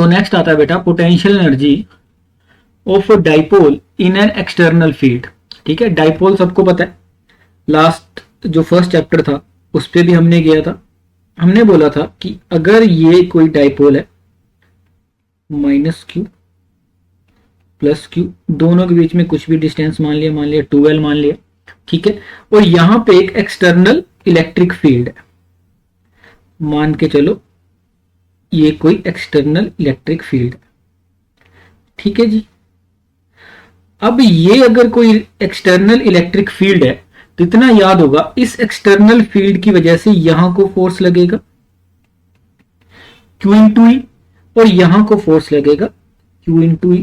तो नेक्स्ट आता है बेटा potential energy of dipole in an external field. ठीक है, डाइपोल सबको पता है, लास्ट जो फर्स्ट चैप्टर था उस पर भी हमने किया था। हमने बोला था कि अगर ये कोई डाइपोल है माइनस क्यू प्लस क्यू, दोनों के बीच में कुछ भी डिस्टेंस मान लिया 12 मान लिया, ठीक है, और यहां पे एक एक्सटर्नल इलेक्ट्रिक फील्ड है, मान के चलो ये कोई एक्सटर्नल इलेक्ट्रिक फील्ड है। ठीक है जी, अब ये अगर कोई एक्सटर्नल इलेक्ट्रिक फील्ड है तो इतना याद होगा, इस एक्सटर्नल फील्ड की वजह से यहां को फोर्स लगेगा Q इंटू ई, और यहां को फोर्स लगेगा Q इंटू ई,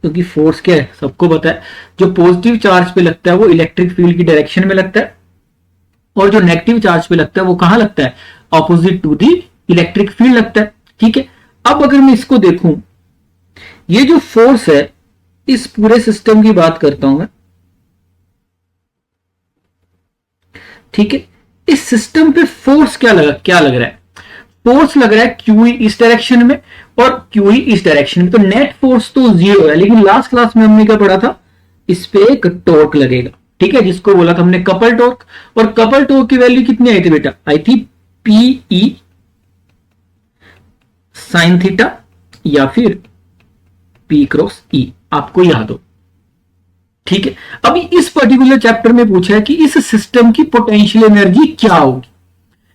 क्योंकि फोर्स क्या है सबको पता है, जो पॉजिटिव चार्ज पे लगता है वो इलेक्ट्रिक फील्ड की डायरेक्शन में लगता है, और जो नेगेटिव चार्ज पे लगता है वो कहां लगता है, opposite to the electric field लगता है। ठीक है, अब अगर मैं इसको देखूं, ये जो फोर्स है इस पूरे सिस्टम की बात करता हूं मैं, ठीक है, इस सिस्टम पे फोर्स क्या लग रहा है, फोर्स लग रहा है क्यू इस डायरेक्शन में और क्यू इस डायरेक्शन में, तो नेट फोर्स तो जीरो है, लेकिन लास्ट क्लास में हमने क्या पढ़ा था, इस पे एक टॉर्क लगेगा। ठीक है, जिसको बोला था हमने कपल टॉर्क, और कपल टॉर्क की वैल्यू कितनी आई थी बेटा, आई थी पीई साइन थीटा या फिर पी क्रॉस ई, आपको याद हो। ठीक है, अभी इस पर्टिकुलर चैप्टर में पूछा है कि इस सिस्टम की पोटेंशियल एनर्जी क्या होगी,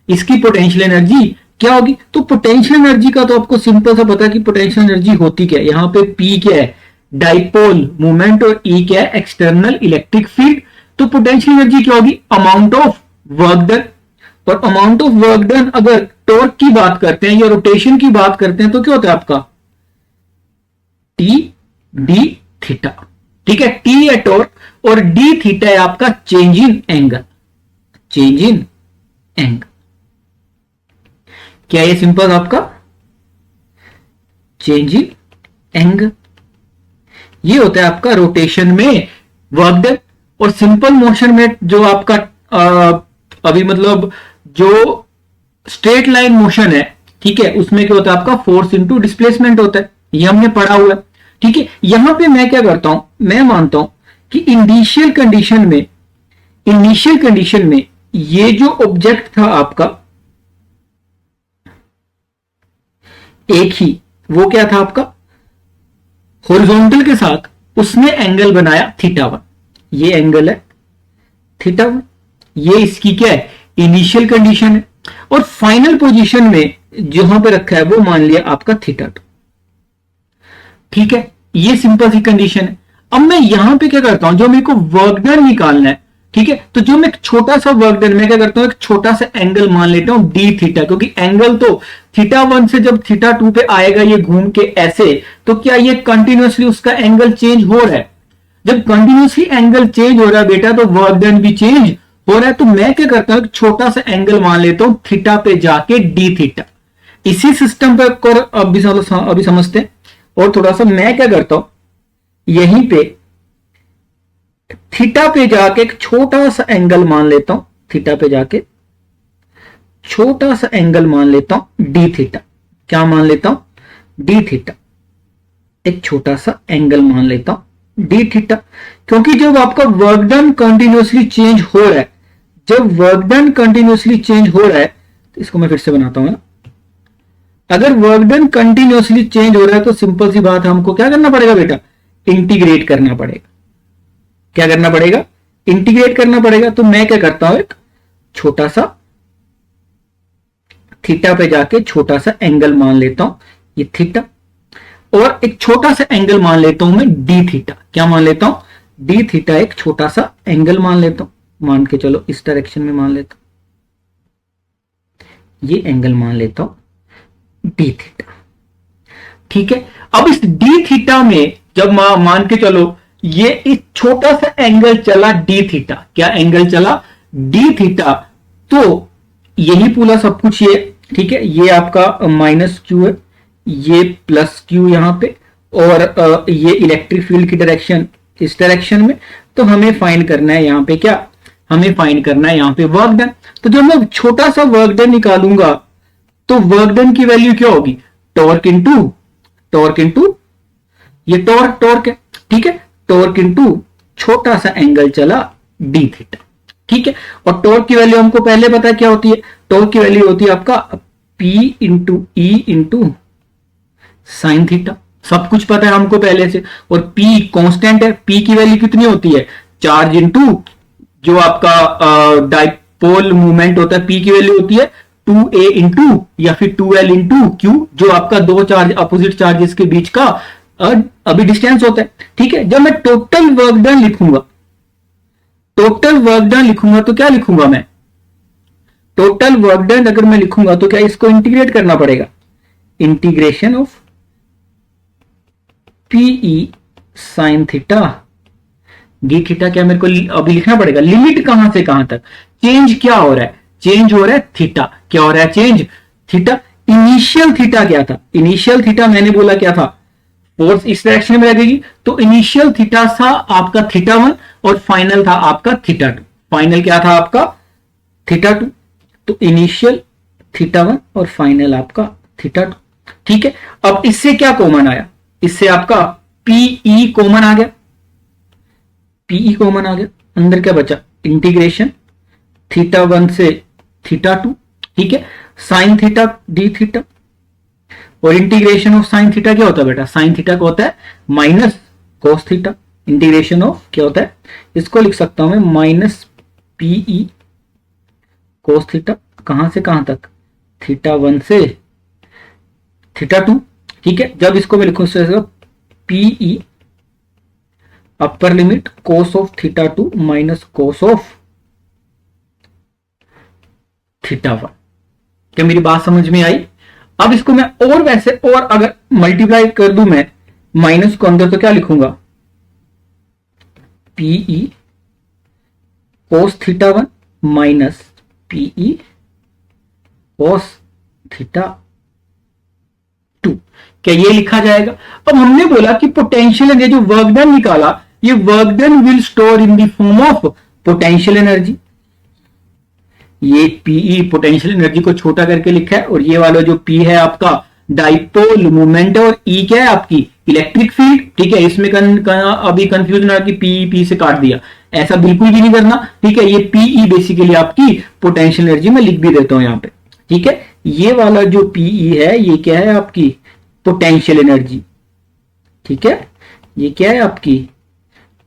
इसकी पोटेंशियल एनर्जी क्या होगी। तो पोटेंशियल एनर्जी का तो आपको सिंपल सा पता है कि पोटेंशियल एनर्जी होती क्या है, यहां पे P क्या है, डाइपोल मूवमेंट, और E क्या है, एक्सटर्नल इलेक्ट्रिक फील्ड। तो पोटेंशियल एनर्जी क्या होगी, अमाउंट ऑफ वर्क डन, और अमाउंट ऑफ वर्क डन अगर टॉर्क की बात करते हैं या रोटेशन की बात करते हैं तो क्या होता है आपका T D थीटा। ठीक है, T है टॉर्क और D थीटा है आपका change in angle, change in angle. क्या ये सिंपल आपका चेंज इन एंगल, ये होता है आपका रोटेशन में वर्क डन, और सिंपल मोशन में जो आपका अभी मतलब जो स्ट्रेट लाइन मोशन है, ठीक है, उसमें क्या होता है आपका फोर्स इंटू डिस्प्लेसमेंट होता है, ये हमने पढ़ा हुआ है। ठीक है, यहां पे मैं क्या करता हूं, मैं मानता हूं कि इनिशियल कंडीशन में ये जो ऑब्जेक्ट था आपका एक ही, वो क्या था आपका हॉरिजॉन्टल के साथ, उसने एंगल बनाया θ1, ये एंगल है θ1, ये इसकी क्या है इनिशियल कंडीशन है, और फाइनल पोजीशन में जहां पे रखा है वो मान लिया आपका θ2। ठीक है, ये सिंपल सी कंडीशन है। अब मैं यहां पे क्या करता हूं, जो मेरे को वर्क डन निकालना है, ठीक है, तो जो मैं छोटा सा वर्क डन मैं क्या करता हूं, एक छोटा सा एंगल मान लेता हूं डी थीटा, क्योंकि एंगल तो θ1 से जब θ2 पे आएगा ये घूम के ऐसे, तो क्या ये कंटिन्यूअसली उसका एंगल चेंज हो रहा है, जब कंटिन्यूअसली एंगल चेंज हो रहा है बेटा तो वर्क डन भी चेंज हो रहा है। तो मैं क्या करता हूं, एक छोटा सा एंगल मान लेता हूं थीटा पे जाके डी थीटा, इसी सिस्टम पे अभी समझते हैं। और थोड़ा सा मैं क्या करता हूं, यहीं पे थीटा पे जाके एक छोटा सा एंगल मान लेता हूं, थीटा पे जाके छोटा सा एंगल मान लेता हूं डी थीटा, क्या मान लेता हूं डी थीटा, एक छोटा सा एंगल मान लेता हूं डी थीटा, क्योंकि जब आपका वर्क डन कंटिन्यूअसली चेंज हो रहा है, जब वर्क डन कंटिन्यूअसली चेंज हो रहा है, तो इसको मैं फिर से बनाता हूं ना, अगर वर्क डन कंटिन्यूअसली चेंज हो रहा है तो सिंपल सी बात है, हमको क्या करना पड़ेगा बेटा, इंटीग्रेट करना पड़ेगा। क्या करना पड़ेगा, इंटीग्रेट करना पड़ेगा। तो मैं क्या करता हूं, एक छोटा सा थीटा पे जाके छोटा सा एंगल मान लेता हूं ये थीटा, और एक छोटा सा एंगल मान लेता हूं मैं डी थीटा, क्या मान लेता हूं डी थीटा, एक छोटा सा एंगल मान लेता हूं, मान के चलो इस डायरेक्शन में मान लेता हूं, ये एंगल मान लेता हूं डी थीटा। ठीक है, अब इस डी थीटा में जब मान के चलो ये इस छोटा सा एंगल चला डी थीटा, क्या एंगल चला डी थीटा, तो यही पूरा सब कुछ ये, ठीक है, ये आपका माइनस क्यू है, ये प्लस क्यू यहां पे, और ये इलेक्ट्रिक फील्ड की डायरेक्शन इस डायरेक्शन में। तो हमें फाइंड करना है यहां पे क्या, हमें फाइंड करना है यहां पे वर्क डन। तो जब मैं छोटा सा वर्क डन निकालूंगा तो वर्क डन की वैल्यू क्या होगी, टॉर्क इनटू टॉर्क इंटू ये टॉर्क है, ठीक है, टॉर्क इंटू छोटा सा एंगल चला डी थीटा, ठीक है। और टॉर्क की वैल्यू हमको पहले पता है क्या होती है, टॉर्क की वैल्यू होती है आपका P into E into sine theta, सब कुछ पता है हमको पहले से। और P कांस्टेंट है, P की वैल्यू कितनी होती है, चार्ज इंटू जो आपका डाइपोल मूवमेंट होता है, P की वैल्यू होती है 2a इंटू या फिर 2l इंटू Q, जो आपका दो चार्ज अपोजिट चार्जेस के बीच का अभी डिस्टेंस होता है, ठीक है। जब मैं टोटल वर्क डन लिखूंगा, टोटल वर्क डन लिखूंगा तो क्या लिखूंगा मैं, टोटल वर्क डन अगर मैं लिखूंगा तो क्या इसको इंटीग्रेट करना पड़ेगा, integration of PE sine theta d theta, क्या मेरे को अभी लिखना पड़ेगा, लिमिट कहां से कहां तक, चेंज क्या हो रहा है, चेंज हो रहा है थीटा, क्या हो रहा है चेंज थीटा। इनिशियल थीटा क्या था, इनिशियल थीटा मैंने बोला क्या था, फोर्स इस डायरेक्शन में लगेगी, तो इनिशियल थीटा था आपका थीटा 1 और फाइनल था आपका थीटा 2, फाइनल क्या था आपका थीटा 2, तो इनिशियल थीटा 1 और फाइनल आपका थीटा 2, ठीक है। अब इससे क्या कॉमन आया, इससे आपका पीई कॉमन आ गया, पीई कॉमन आ गया, अंदर क्या बचा, इंटीग्रेशन थीटा 1 से थीटा 2, ठीक है, साइन थीटा डी थीटा, और इंटीग्रेशन ऑफ साइन थीटा क्या होता है बेटा, साइन थीटा का होता है minus cos theta, integration of क्या होता है, इसको लिख सकता हूं मैं माइनस पीई कोस थीटा, कहां से कहां तक, थीटा 1 से थीटा 2, ठीक है। जब इसको मैं लिखूं PE upper limit cos of theta 2 minus cos of theta 1, क्या मेरी बात समझ में आई। अब इसको मैं और वैसे और अगर मल्टीप्लाई कर दूं मैं माइनस को अंदर, तो क्या लिखूंगा, PE cos theta 1 minus PE cos theta 2, क्या ये लिखा जाएगा। अब हमने बोला कि पोटेंशियल एनर्जी जो वर्क डन निकाला, ये work done will store in the form of potential energy, ये पीई पोटेंशियल एनर्जी को छोटा करके लिखा है, और ये वाला जो पी है आपका डाइपोल मूवमेंट है, और ई क्या है आपकी इलेक्ट्रिक फील्ड, ठीक है। इसमें अभी कंफ्यूजन है कि पी से काट दिया, ऐसा बिल्कुल भी नहीं करना, ठीक है। ये पीई बेसिकली आपकी पोटेंशियल एनर्जी, मैं लिख भी देता हूं यहां पे, ठीक है। ये वाला जो पीई है ये क्या है आपकी पोटेंशियल एनर्जी, ठीक है, ये क्या है आपकी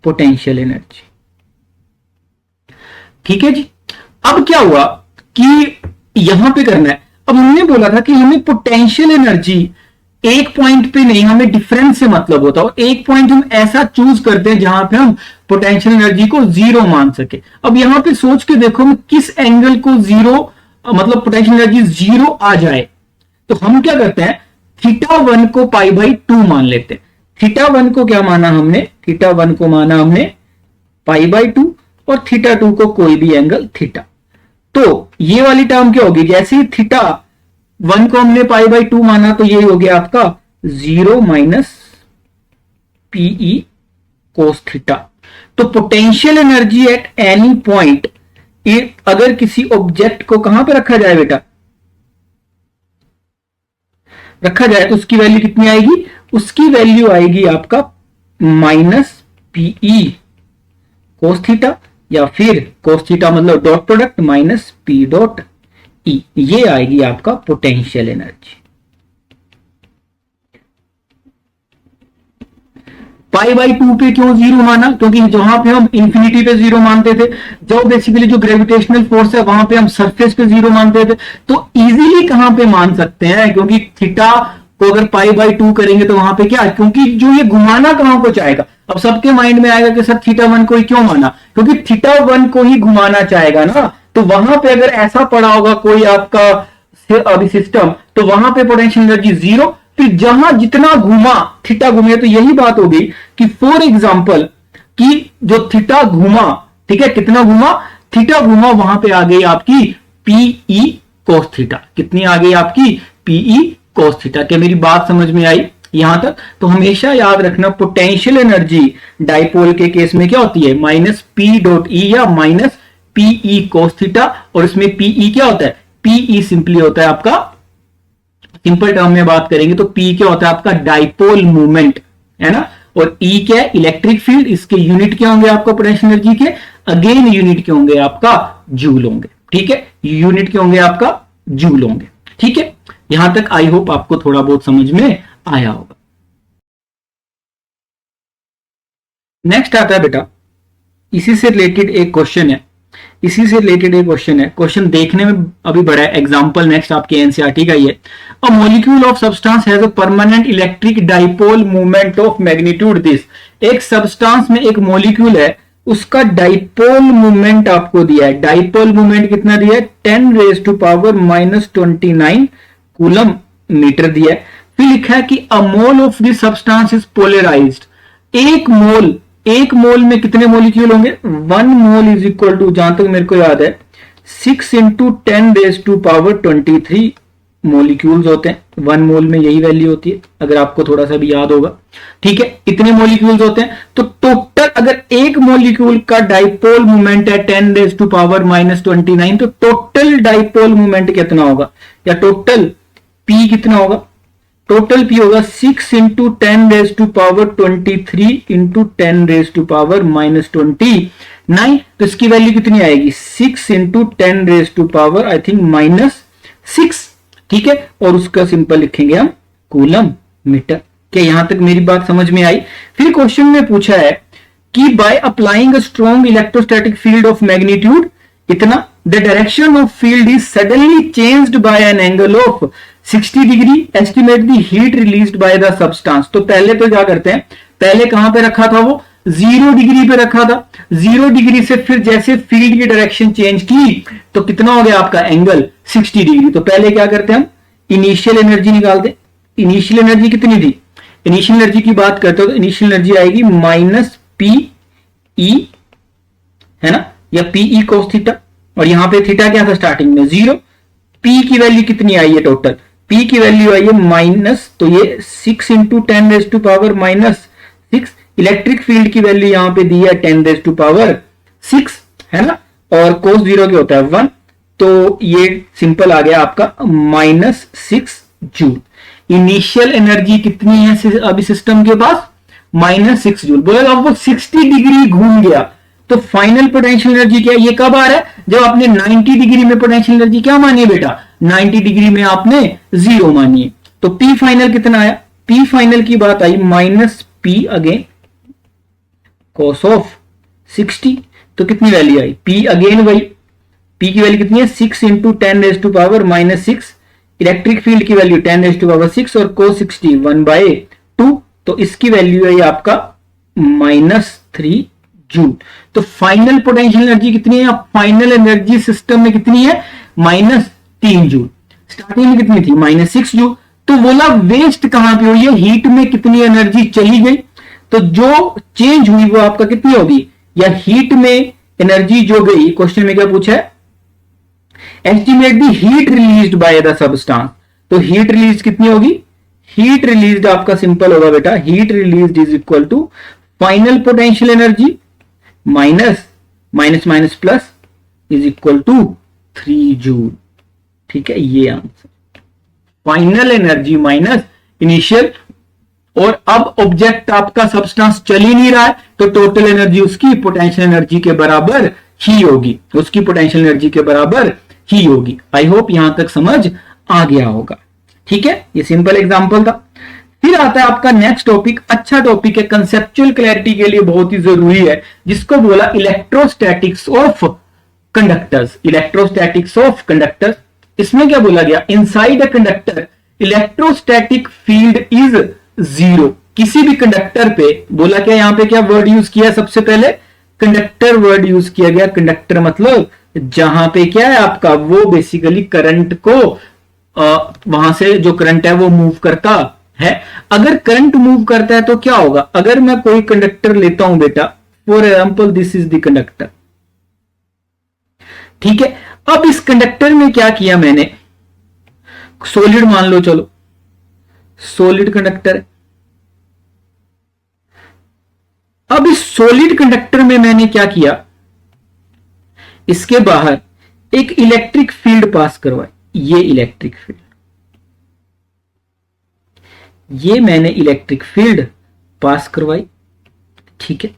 पोटेंशियल एनर्जी, ठीक है जी। अब क्या हुआ कि यहां पे करना है, अब हमने बोला था कि हमें पोटेंशियल एनर्जी एक पॉइंट पे नहीं, हमें डिफरेंस से मतलब होता है, और एक पॉइंट हम ऐसा चूज करते हैं जहां पे हम पोटेंशियल एनर्जी को जीरो मान सके। अब यहां पे सोच के देखो मैं किस एंगल को जीरो, मतलब पोटेंशियल एनर्जी जीरो आ जाए, तो हम क्या करते हैं, थीटा 1 को पाई बाई 2 मान लेते हैं। थीटा 1 को क्या माना हमने, थीटा 1 को माना हमने पाई बाई 2, और थीटा 2 को कोई भी एंगल थीटा। तो ये वाली टर्म क्या होगी, जैसे ही थीटा 1 को हमने पाई बाई 2 माना, तो ये हो गया आपका 0 माइनस पीई कोस थीटा। तो potential energy at any point, अगर किसी ऑब्जेक्ट को कहां पे रखा जाए बेटा, रखा जाए, तो उसकी वैल्यू कितनी आएगी, उसकी वैल्यू आएगी आपका माइनस पीई कोस थीटा, या फिर कोस थीटा मतलब dot product minus P dot E, ये आएगी आपका पोटेंशियल एनर्जी। पाई बाई 2 पे क्यों जीरो माना, क्योंकि जहां पे हम इंफिनिटी पे जीरो मानते थे, जो बेसिकली जो ग्रेविटेशनल फोर्स है वहां पे हम सरफेस पे जीरो मानते थे, तो इजीली कहां पे मान सकते हैं, क्योंकि थीटा को अगर पाई बाई 2 करेंगे तो वहां पे क्या, क्योंकि जो ये घुमाना कहां को चाहेगा, अब सबके माइंड में आएगा कि सर थीटा 1 को ही क्यों माना, क्योंकि थीटा 1 को ही घुमाना चाहेगा ना, तो वहां पे अगर ऐसा पड़ा होगा कोई आपका अभी सिस्टम, तो वहां पे पोटेंशियल एनर्जी जीरो। फिर जहां जितना घुमा, थीटा घूमे, तो यही बात होगी कि फॉर एग्जांपल कि जो थीटा घुमा, ठीक है, कितना घुमा, थीटा घुमा, वहां पे आ गई आपकी पीई कोस थीटा, कितनी आ गई आपकी पीई कोस थीटा। क्या मेरी बात समझ में आई यहां तक। तो हमेशा याद रखना पोटेंशियल एनर्जी डाइपोल के केस में क्या होती है, माइनस पी डॉट ई या माइनस पीई कोस थीटा, और इसमें पीई क्या होता है, पीई सिंपली होता है आपका सिंपल टर्म में बात करेंगे तो P क्या होता है आपका डाइपोल मूवमेंट, है ना, और E क्या है इलेक्ट्रिक फील्ड, इसके यूनिट क्या होंगे आपका पोटेंशियल एनर्जी के, अगेन यूनिट क्या होंगे आपका जूल होंगे, ठीक है, यूनिट क्या होंगे आपका जूल होंगे, ठीक है। यहां तक आई होप आपको थोड़ा बहुत समझ में आया होगा। नेक्स्ट आता है बेटा, इसी से रिलेटेड एक क्वेश्चन है, क्वेश्चन देखने में अभी बड़ा है, एग्जांपल नेक्स्ट आपके एनसीईआरटी का ही है। A molecule of substance has a permanent electric dipole movement of magnitude this. एक सब्सटेंस में एक मॉलिक्यूल है, उसका डाइपोल मूवमेंट आपको दिया है, डाइपोल मूवमेंट कितना दिया है 10⁻⁻29 कूलम मीटर दिया है। फिर लिखा है कि a mole of this substance is polarized. एक मोल में कितने मॉलिक्यूल होंगे, 1 मोल इज इक्वल टू, जहां तक मेरे को याद है 6 × 10⁻23 मॉलिक्यूल्स होते हैं। 1 मोल में यही वैल्यू होती है, अगर आपको थोड़ा सा भी याद होगा, ठीक है, इतने मॉलिक्यूल्स होते हैं। तो टोटल अगर एक मॉलिक्यूल का डाइपोल मूवमेंट है 10⁻⁻29, तो टोटल डाइपोल मूवमेंट कितना होगा, या टोटल पी कितना होगा, टोटल पी होगा 6 × 10⁻23 × 10⁻⁻29। तो इसकी वैल्यू कितनी आएगी 6 × 10⁻⁻, आई थिंक -6, ठीक है, और उसका सिंपल लिखेंगे हम कूलम मीटर। क्या यहां तक मेरी बात समझ में आई। फिर क्वेश्चन में पूछा है कि by applying a strong electrostatic field of magnitude इतना, the direction of field is suddenly changed by an angle of 60 degree, estimate the heat released by the substance. तो पहले तो क्या करते हैं, पहले कहां पे रखा था वो 0 डिग्री पे रखा था, 0 डिग्री से फिर जैसे फील्ड की डायरेक्शन चेंज की तो कितना हो गया आपका एंगल 60 डिग्री। तो पहले क्या करते हैं हम इनिशियल एनर्जी निकालते। इनिशियल एनर्जी कितनी थी, इनिशियल एनर्जी की बात करते हो तो इनिशियल एनर्जी आएगी -PE, है ना, या PE cos थीटा, और यहां पे थीटा क्या था स्टार्टिंग में 0। P की वैल्यू कितनी आई है टोटल, P की वैल्यू आई है माइनस, तो ये 6 × 10⁻⁻6, इलेक्ट्रिक फील्ड की वैल्यू यहां पे दी है 10⁻6, है ना, और cos 0 क्या होता है 1, तो ये सिंपल आ गया आपका -6 जूल। इनिशियल एनर्जी कितनी है अभी सिस्टम के पास -6 जूल। बोला अब वो 60 डिग्री घूम गया तो फाइनल पोटेंशियल एनर्जी क्या है, ये कब आ रहा है जब आपने 90 डिग्री में पोटेंशियल एनर्जी क्या मानी है बेटा, 90 डिग्री में आपने 0 मानी है। तो P फाइनल कितना आया, P फाइनल की बात आई -P अगेन cos ऑफ 60, तो कितनी वैल्यू आई P अगेन वही, P की वैल्यू कितनी है 6 × 10⁻⁻6, इलेक्ट्रिक फील्ड की वैल्यू 10⁻6 और cos 60 1/2, तो इसकी वैल्यू है आपका -3 जूल। तो फाइनल पोटेंशियल एनर्जी कितनी है, फाइनल एनर्जी सिस्टम में कितनी है -3 जूल। स्टार्टिंग में कितनी थी -6 जूल। तो बोला वेस्ट कहां पे हुई है, हीट में कितनी एनर्जी चली गई, तो जो चेंज हुई वो आपका कितनी होगी, या हीट में एनर्जी जो गई, क्वेश्चन में क्या पूछा है estimate the heat released by the substance. तो हीट रिलीज कितनी होगी, हीट रिलीज्ड आपका सिंपल होगा बेटा, heat released is equal to final potential energy minus minus plus is equal to 3 joule, ठीक है, ये answer final energy minus initial. और अब ऑब्जेक्ट आपका सब्सटेंस चल ही नहीं रहा है तो टोटल एनर्जी उसकी पोटेंशियल एनर्जी के बराबर ही होगी, उसकी पोटेंशियल एनर्जी के बराबर ही होगी। आई होप यहां तक समझ आ गया होगा, ठीक है, ये सिंपल एग्जांपल था। फिर आता है आपका नेक्स्ट टॉपिक, अच्छा टॉपिक है, कंसेप्चुअल क्लैरिटी के लिए बहुत ही जरूरी है, जिसको बोला electrostatics of conductors. Electrostatics of conductors, इसमें क्या बोला गया, inside a conductor electrostatic field is 0। किसी भी कंडक्टर पे बोला क्या, यहां पे क्या वर्ड यूज किया, सबसे पहले कंडक्टर वर्ड यूज किया गया। कंडक्टर मतलब जहां पे क्या है आपका, वो बेसिकली करंट को वहां से जो करंट है वो मूव करता है। अगर करंट मूव करता है तो क्या होगा, अगर मैं कोई कंडक्टर लेता हूं बेटा, for example this is the conductor, ठीक है। अब इस कंडक्टर में क्या किया मैंने, सॉलिड मान लो, चलो सॉलिड कंडक्टर है। अब इस सॉलिड कंडक्टर में मैंने क्या किया, इसके बाहर एक इलेक्ट्रिक फील्ड पास करवाई, ये इलेक्ट्रिक फील्ड, ये मैंने इलेक्ट्रिक फील्ड पास करवाई, ठीक है।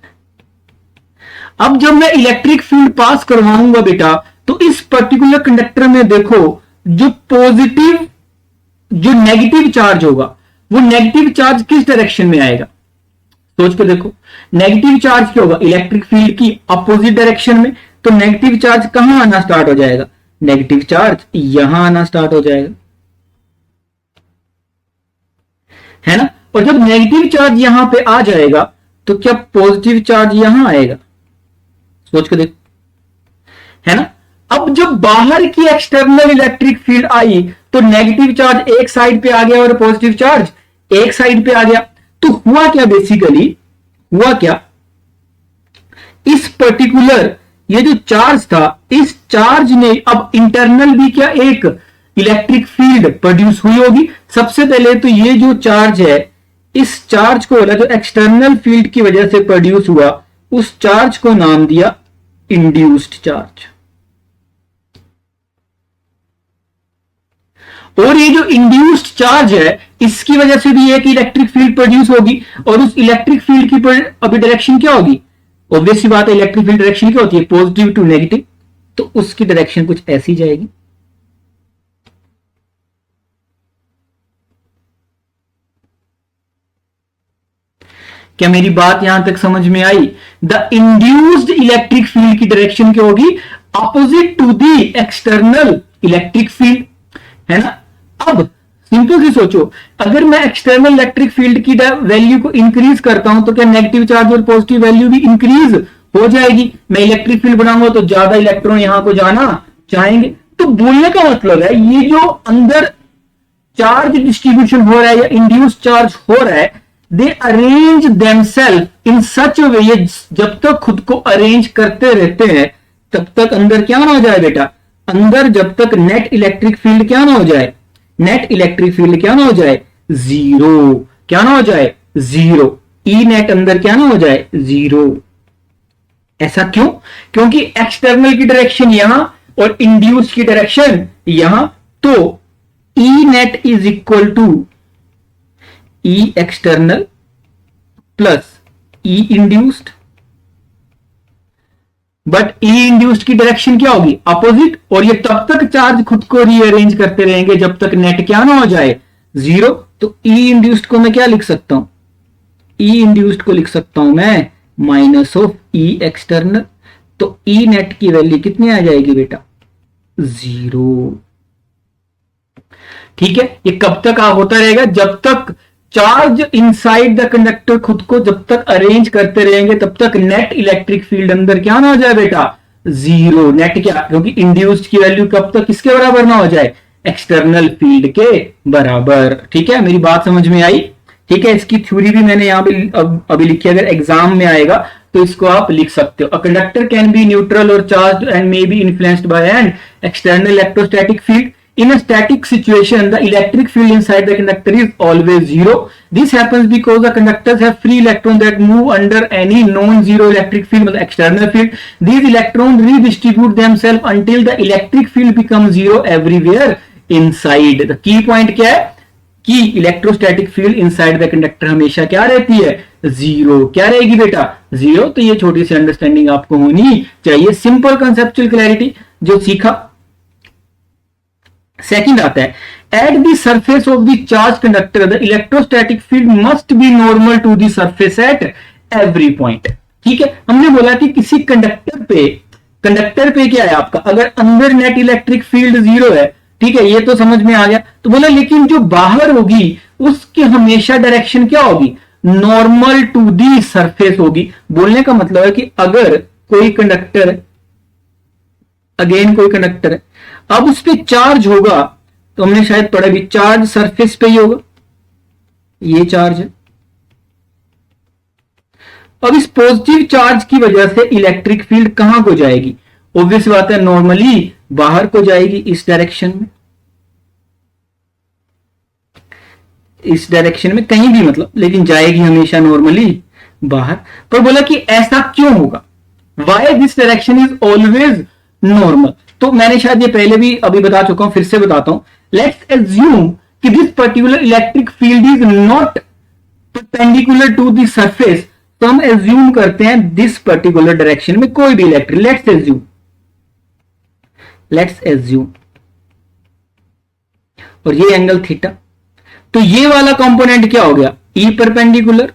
अब जब मैं इलेक्ट्रिक फील्ड पास करवाऊंगा बेटा, तो इस पर्टिकुलर कंडक्टर में देखो जो पॉजिटिव, जो नेगेटिव चार्ज होगा, वो नेगेटिव चार्ज किस डायरेक्शन में आएगा, सोच के देखो। नेगेटिव चार्ज क्या होगा, इलेक्ट्रिक फील्ड की अपोजिट डायरेक्शन में। तो नेगेटिव चार्ज कहां आना स्टार्ट हो जाएगा, नेगेटिव चार्ज यहां आना स्टार्ट हो जाएगा, है ना। और जब नेगेटिव चार्ज यहां पे आ जाएगा तो क्या पॉजिटिव चार्ज यहां आएगा, सोच के देखो, है ना। अब जब बाहर की एक्सटर्नल इलेक्ट्रिक फील्ड आई तो नेगेटिव चार्ज एक साइड पे आ गया और पॉजिटिव चार्ज एक साइड पे आ गया। तो हुआ क्या, बेसिकली हुआ क्या, इस पर्टिकुलर ये जो चार्ज था, इस चार्ज ने अब इंटरनल भी क्या एक इलेक्ट्रिक फील्ड प्रोड्यूस हुई होगी। सबसे पहले तो ये जो चार्ज है, इस चार्ज को बोला जो एक्सटर्नल फील्ड की वजह से प्रोड्यूस हुआ, उस चार्ज को नाम दिया इंड्यूस्ड चार्ज। और ये जो इंड्यूस्ड चार्ज है, इसकी वजह से भी एक इलेक्ट्रिक फील्ड प्रोड्यूस होगी। और उस इलेक्ट्रिक फील्ड की अभी डायरेक्शन क्या होगी, ऑब्वियस सी बात है, इलेक्ट्रिक फील्ड डायरेक्शन क्या होती है, पॉजिटिव टू नेगेटिव। तो उसकी डायरेक्शन कुछ ऐसी जाएगी। क्या मेरी बात यहां तक समझ में आई। द इंड्यूस्ड इलेक्ट्रिक फील्ड की डायरेक्शन क्या होगी, opposite to the external electric field, है ना। अब सिंपल सी सोचो, अगर मैं एक्सटर्नल इलेक्ट्रिक फील्ड की वैल्यू को इंक्रीज करता हूं तो क्या नेगेटिव चार्ज और पॉजिटिव वैल्यू भी इंक्रीज हो जाएगी। मैं इलेक्ट्रिक फील्ड बनाऊंगा तो ज्यादा इलेक्ट्रॉन यहां को जाना चाहेंगे। तो बोलने का मतलब है, ये जो अंदर चार्ज डिस्ट्रीब्यूशन हो रहा है या इंड्यूस चार्ज हो रहा है, दे अरेंज देमसेल्फ इन सच वे, ये जब तक खुद को अरेंज करते रहते हैं तब तक अंदर क्या ना हो जाए बेटा, अंदर जब तक नेट इलेक्ट्रिक फील्ड क्या ना हो जाए, नेट इलेक्ट्रिक फील्ड क्या ना हो जाए, जीरो। क्या ना हो जाए, जीरो। ई नेट अंदर क्या ना हो जाए, जीरो। ऐसा क्यों, क्योंकि एक्सटर्नल की डायरेक्शन यहां और इंड्यूस की डायरेक्शन यहां। तो E net is equal to E external plus E induced. But E induced की डायरेक्शन क्या होगी, अपोजिट। और ये तब तक चार्ज खुद को रीअरेंज करते रहेंगे जब तक नेट क्या ना हो जाए, जीरो। तो ई इंड्यूस्ड को मैं क्या लिख सकता हूं, ई इंड्यूस्ड को लिख सकता हूं मैं माइनस ऑफ ई एक्सटर्नल। तो ई नेट की वैल्यू कितनी आ जाएगी बेटा, जीरो। ठीक है, ये कब तक होता रहेगा, जब तक चार्ज इनसाइड द कंडक्टर खुद को जब तक अरेंज करते रहेंगे तब तक नेट इलेक्ट्रिक फील्ड अंदर क्या ना हो जाए बेटा, जीरो। नेट क्या, क्योंकि इंड्यूस्ड की वैल्यू कब तक किसके बराबर ना हो जाए, एक्सटर्नल फील्ड के बराबर। ठीक है, मेरी बात समझ में आई। ठीक है, इसकी थ्योरी भी मैंने यहां पे अभी लिखी है, अगर एग्जाम में आएगा तो इसको आप लिख सकते हो। A conductor can be neutral और charge and may be influenced by an external electrostatic field. In a static situation, the electric field inside the conductor is always zero. This happens because the conductors have free electrons that move under any non-zero electric field, मतलब external field. These electrons redistribute themselves until the electric field becomes zero everywhere inside. The key point क्या है कि electrostatic field inside the conductor हमेशा क्या रहती है, zero. क्या रहेगी बेटा, जीरो। तो ये छोटी सी अंडरस्टैंडिंग आपको होनी चाहिए, सिंपल कंसेप्चुअल क्लैरिटी जो सीखा। सेकंड आता है, at the surface of the charge conductor the electrostatic field must be normal to the surface at every point. ठीक है, हमने बोला कि किसी कंडक्टर पे क्या है आपका, अगर अंदर नेट इलेक्ट्रिक फील्ड जीरो है, ठीक है, ये तो समझ में आ गया। तो बोला लेकिन जो बाहर होगी उसकी हमेशा डायरेक्शन क्या होगी, नॉर्मल टू दी सरफेस होगी। बोलने का मतलब है कि अगर कोई कंडक्टर, अगेन कोई कंडक्टर है, अब उस पर चार्ज होगा, तो हमने शायद पढ़ा भी, चार्ज सरफेस पे ही होगा, ये चार्ज है। अब इस पॉजिटिव चार्ज की वजह से इलेक्ट्रिक फील्ड कहां को जाएगी, ऑब्वियस बात है नॉर्मली बाहर को जाएगी, इस डायरेक्शन में, इस डायरेक्शन में कहीं भी मतलब, लेकिन जाएगी हमेशा नॉर्मली बाहर। पर बोला कि ऐसा क्यों होगा, why this direction is always normal. तो मैंने शायद ये पहले भी अभी बता चुका हूं, फिर से बताता हूं। लेट्स एज्यूम कि this particular electric field is not perpendicular to the surface, तो हम एज्यूम करते हैं दिस पर्टिकुलर डायरेक्शन में कोई भी इलेक्ट्रिक, लेट्स एज्यूम और ये एंगल थीटा, तो ये वाला कंपोनेंट क्या हो गया, ई परपेंडिकुलर,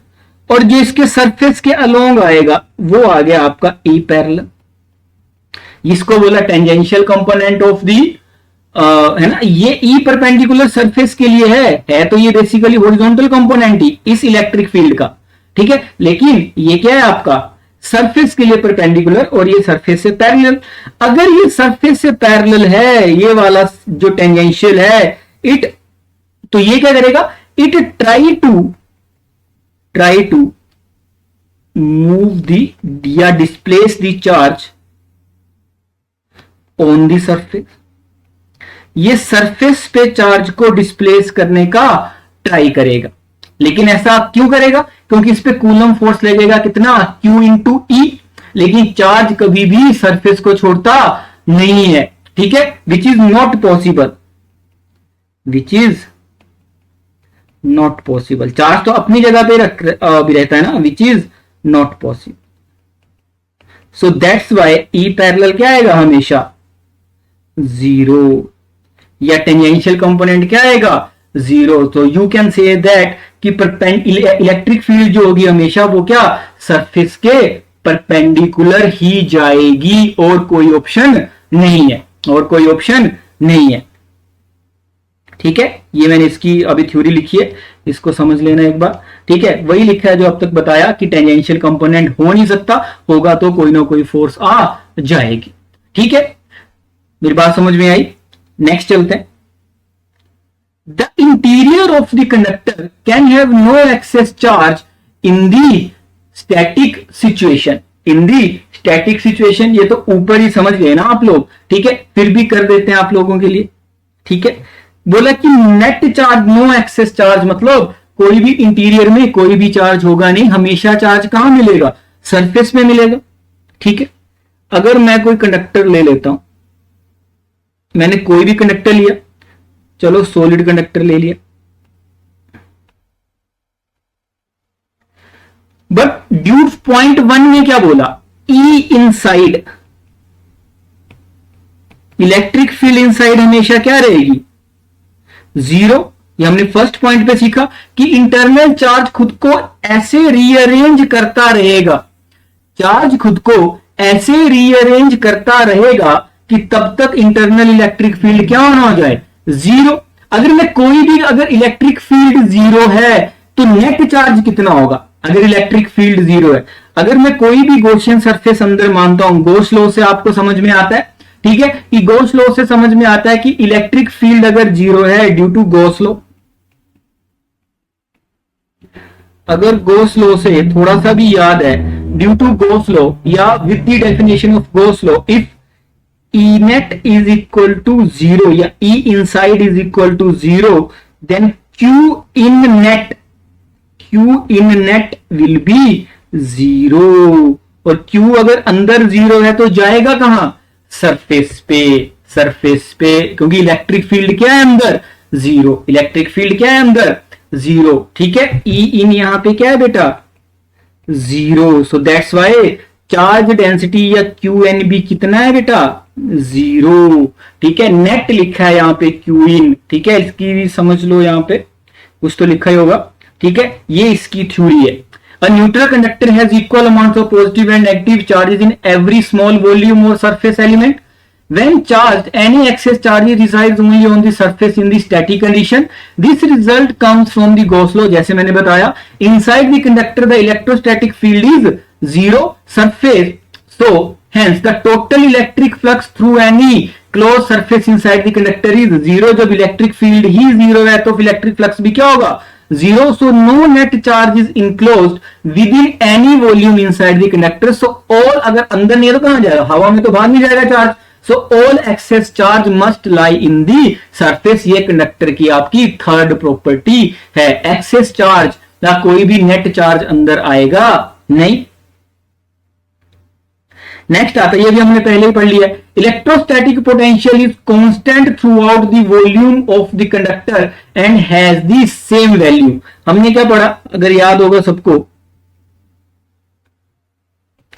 और जो इसके सरफेस के अलोंग आएगा वो आ गया आपका ई पैरेलल। इसको बोला टेंजेंशियल कंपोनेंट ऑफ दी, है ना, ये ई परपेंडिकुलर सरफेस के लिए है तो ये बेसिकली हॉरिजॉन्टल कंपोनेंट ही इस इलेक्ट्रिक फील्ड का, ठीक है, लेकिन ये क्या है आपका सरफेस के लिए परपेंडिकुलर और ये सरफेस से पैरेलल। अगर ये सरफेस से पैरेलल है ये वाला जो टेंजेंशियल है इट, तो ये क्या करेगा, इट ट्राई टू मूव दी या displace the charge on the surface, ये सरफेस पे चार्ज को डिस्प्लेस करने का ट्राई करेगा। लेकिन ऐसा क्यों करेगा, क्योंकि इस पे कूलम फोर्स लगेगा कितना, Q इंटू ई, लेकिन चार्ज कभी भी सरफेस को छोड़ता नहीं है, ठीक है, which is not possible, charge तो अपनी जगह पे भी रहता है ना, which is not possible. So that's Y E parallel क्या आएगा हमेशा, जीरो, या टेंजेंशियल कंपोनेंट क्या आएगा, जीरो। तो यू कैन से दैट कि इलेक्ट्रिक फील्ड जो होगी हमेशा वो क्या सरफेस के परपेंडिकुलर ही जाएगी, और कोई ऑप्शन नहीं है, ठीक है। ये मैंने इसकी अभी थ्योरी लिखी है, इसको समझ लेना एक बार, ठीक है। वही लिखा है जो अब तक बताया कि टेंजेंशियल कंपोनेंट हो नहीं सकता, होगा तो कोई ना कोई फोर्स आ जाएगी, ठीक है। मेरी बात समझ में आई, नेक्स्ट चलते हैं। The interior of the conductor can have no excess charge in the static situation, ये तो ऊपर ही समझ गए ना आप लोग, ठीक है, फिर भी कर देते हैं आप लोगों के लिए, ठीक है। बोला कि net charge, no excess charge मतलब कोई भी इंटीरियर में कोई भी चार्ज होगा नहीं, हमेशा चार्ज कहां मिलेगा, सरफेस में मिलेगा, ठीक है। अगर मैं कोई कंडक्टर ले लेता हूं, मैंने कोई भी कंडक्टर लिया, चलो सॉलिड कंडक्टर ले लिया, बट ड्यू पॉइंट 1 में क्या बोला, ई इनसाइड, इलेक्ट्रिक फील्ड इनसाइड हमेशा क्या रहेगी, जीरो। ये हमने फर्स्ट पॉइंट पे सीखा कि इंटरनल चार्ज खुद को ऐसे रीअरेंज करता रहेगा, कि तब तक इंटरनल इलेक्ट्रिक फील्ड क्या होना हो जाए, जीरो। अगर इलेक्ट्रिक फील्ड जीरो है तो नेट चार्ज कितना होगा, अगर इलेक्ट्रिक फील्ड जीरो है, अगर मैं कोई भी गॉसियन सरफेस अंदर मानता हूं, गॉस लॉ से आपको समझ में आता है, ठीक है, कि गॉस लॉ से समझ में आता है कि इलेक्ट्रिक फील्ड अगर जीरो है ड्यू टू गॉस लॉ, अगर गॉस लॉ से थोड़ा सा भी याद है, ड्यू टू गॉस लॉ या with the definition of Gauss law, if E net is equal to 0 या E inside is equal to 0, then Q in net will be 0, और Q अगर अंदर 0 है तो जाएगा कहां, सरफेस पे, क्योंकि इलेक्ट्रिक फील्ड क्या है अंदर, जीरो, ठीक है। E in यहां पे क्या है बेटा, 0, सो दैट्स वाई चार्ज डेंसिटी या QNB कितना है बेटा, 0, ठीक है। नेट लिखा है यहाँ पे Q in, ठीक है, इसकी भी समझ लो, यहाँ पे कुछ तो लिखा ही होगा, ठीक है। ये इसकी थ्योरी है। A neutral conductor has equal amount of positive and negative charges in every small volume और surface element. When charged, any excess charge resides only on the surface in the static condition. This result comes from the Gauss law, जैसे मैंने बताया, inside the conductor the electrostatic field is zero surface, so hence the total electric flux through any closed surface inside the conductor is zero. जब electric field ही zero है तो electric flux भी क्या होगा, zero. So no net charge is enclosed within any volume inside the conductor. So all अगर अंदर नहीं है तो कहां जाएगा, हवा में तो बाहर नहीं जाएगा charge, so all excess charge must lie in the surface. ये कंडक्टर की आपकी थर्ड प्रॉपर्टी है, एक्सेस चार्ज ना कोई भी नेट चार्ज अंदर आएगा नहीं। नेक्स्ट आता है, ये भी हमने पहले ही पढ़ लिया, electrostatic potential is constant through out the volume of the conductor and has the same value. हमने क्या पढ़ा, अगर याद होगा सबको,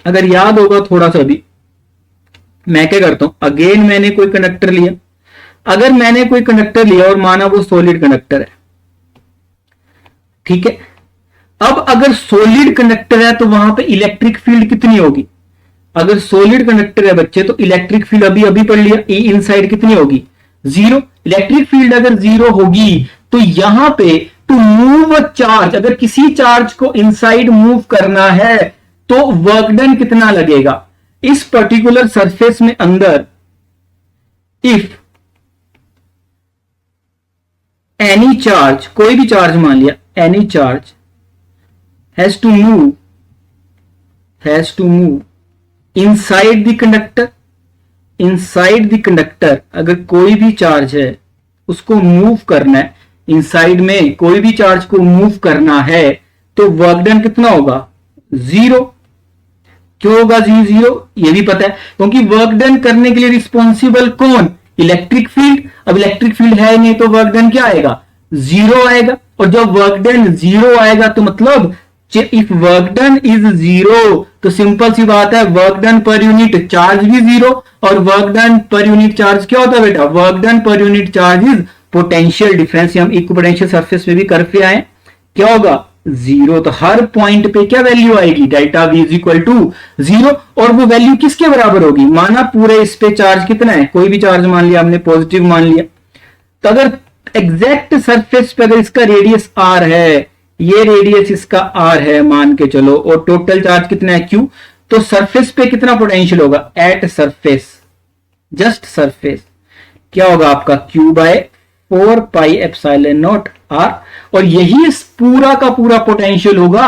अगर याद होगा थोड़ा सा भी, मैं क्या करता हूं, अगेन मैंने कोई कंडक्टर लिया, अगर मैंने कोई कंडक्टर लिया और माना वो सॉलिड कंडक्टर है, ठीक है, अब अगर सॉलिड कंडक्टर है तो वहां पे इलेक्ट्रिक फील्ड कितनी होगी, अगर सॉलिड कंडक्टर है बच्चे तो इलेक्ट्रिक फील्ड अभी अभी पढ़ लिया, ई इनसाइड कितनी होगी, जीरो। इलेक्ट्रिक फील्ड अगर जीरो होगी तो यहां पे टू मूव अ चार्ज, अगर किसी चार्ज को इनसाइड मूव करना है तो वर्क डन कितना लगेगा इस पर्टिकुलर सरफेस में अंदर, इफ एनी चार्ज, कोई भी चार्ज मान लिया, any charge has to move inside the conductor, inside the conductor, अगर कोई भी चार्ज है उसको मूव करना है, इनसाइड में कोई भी चार्ज को मूव करना है तो वर्क डन कितना होगा, जीरो। क्यों होगा जीरो, ये भी पता है, क्योंकि वर्क डन करने के लिए रिस्पॉन्सिबल कौन, इलेक्ट्रिक फील्ड। अब इलेक्ट्रिक फील्ड है नहीं तो वर्क डन क्या आएगा, जीरो आएगा, और जब वर्क डन जीरो आएगा तो मतलब if work done is zero तो सिंपल सी बात है, work done per unit charge भी जीरो, और work done per unit charge क्या होता है बेटा, work done per unit charge is potential difference. हम इक्विपोटेंशियल सरफेस में भी करके आए, क्या होगा, जीरो। तो हर पॉइंट पे क्या वैल्यू आएगी, delta V is equal to zero, और वो वैल्यू किसके बराबर होगी, माना पूरे इस पे चार्ज कितना है, कोई भी चार्ज मान लिया हमने, पॉजिटिव मान लिया, तो अगर एग्जैक्ट सरफेस पे अगर इसका रेडियस आर है, ये रेडियस इसका आर है मान के चलो, और टोटल चार्ज कितना है क्यू, तो सरफेस पे कितना पोटेंशियल होगा, एट सरफेस, जस्ट सरफेस, क्या होगा आपका q by 4 pi epsilon naught r, और यही इस पूरा का पूरा पोटेंशियल होगा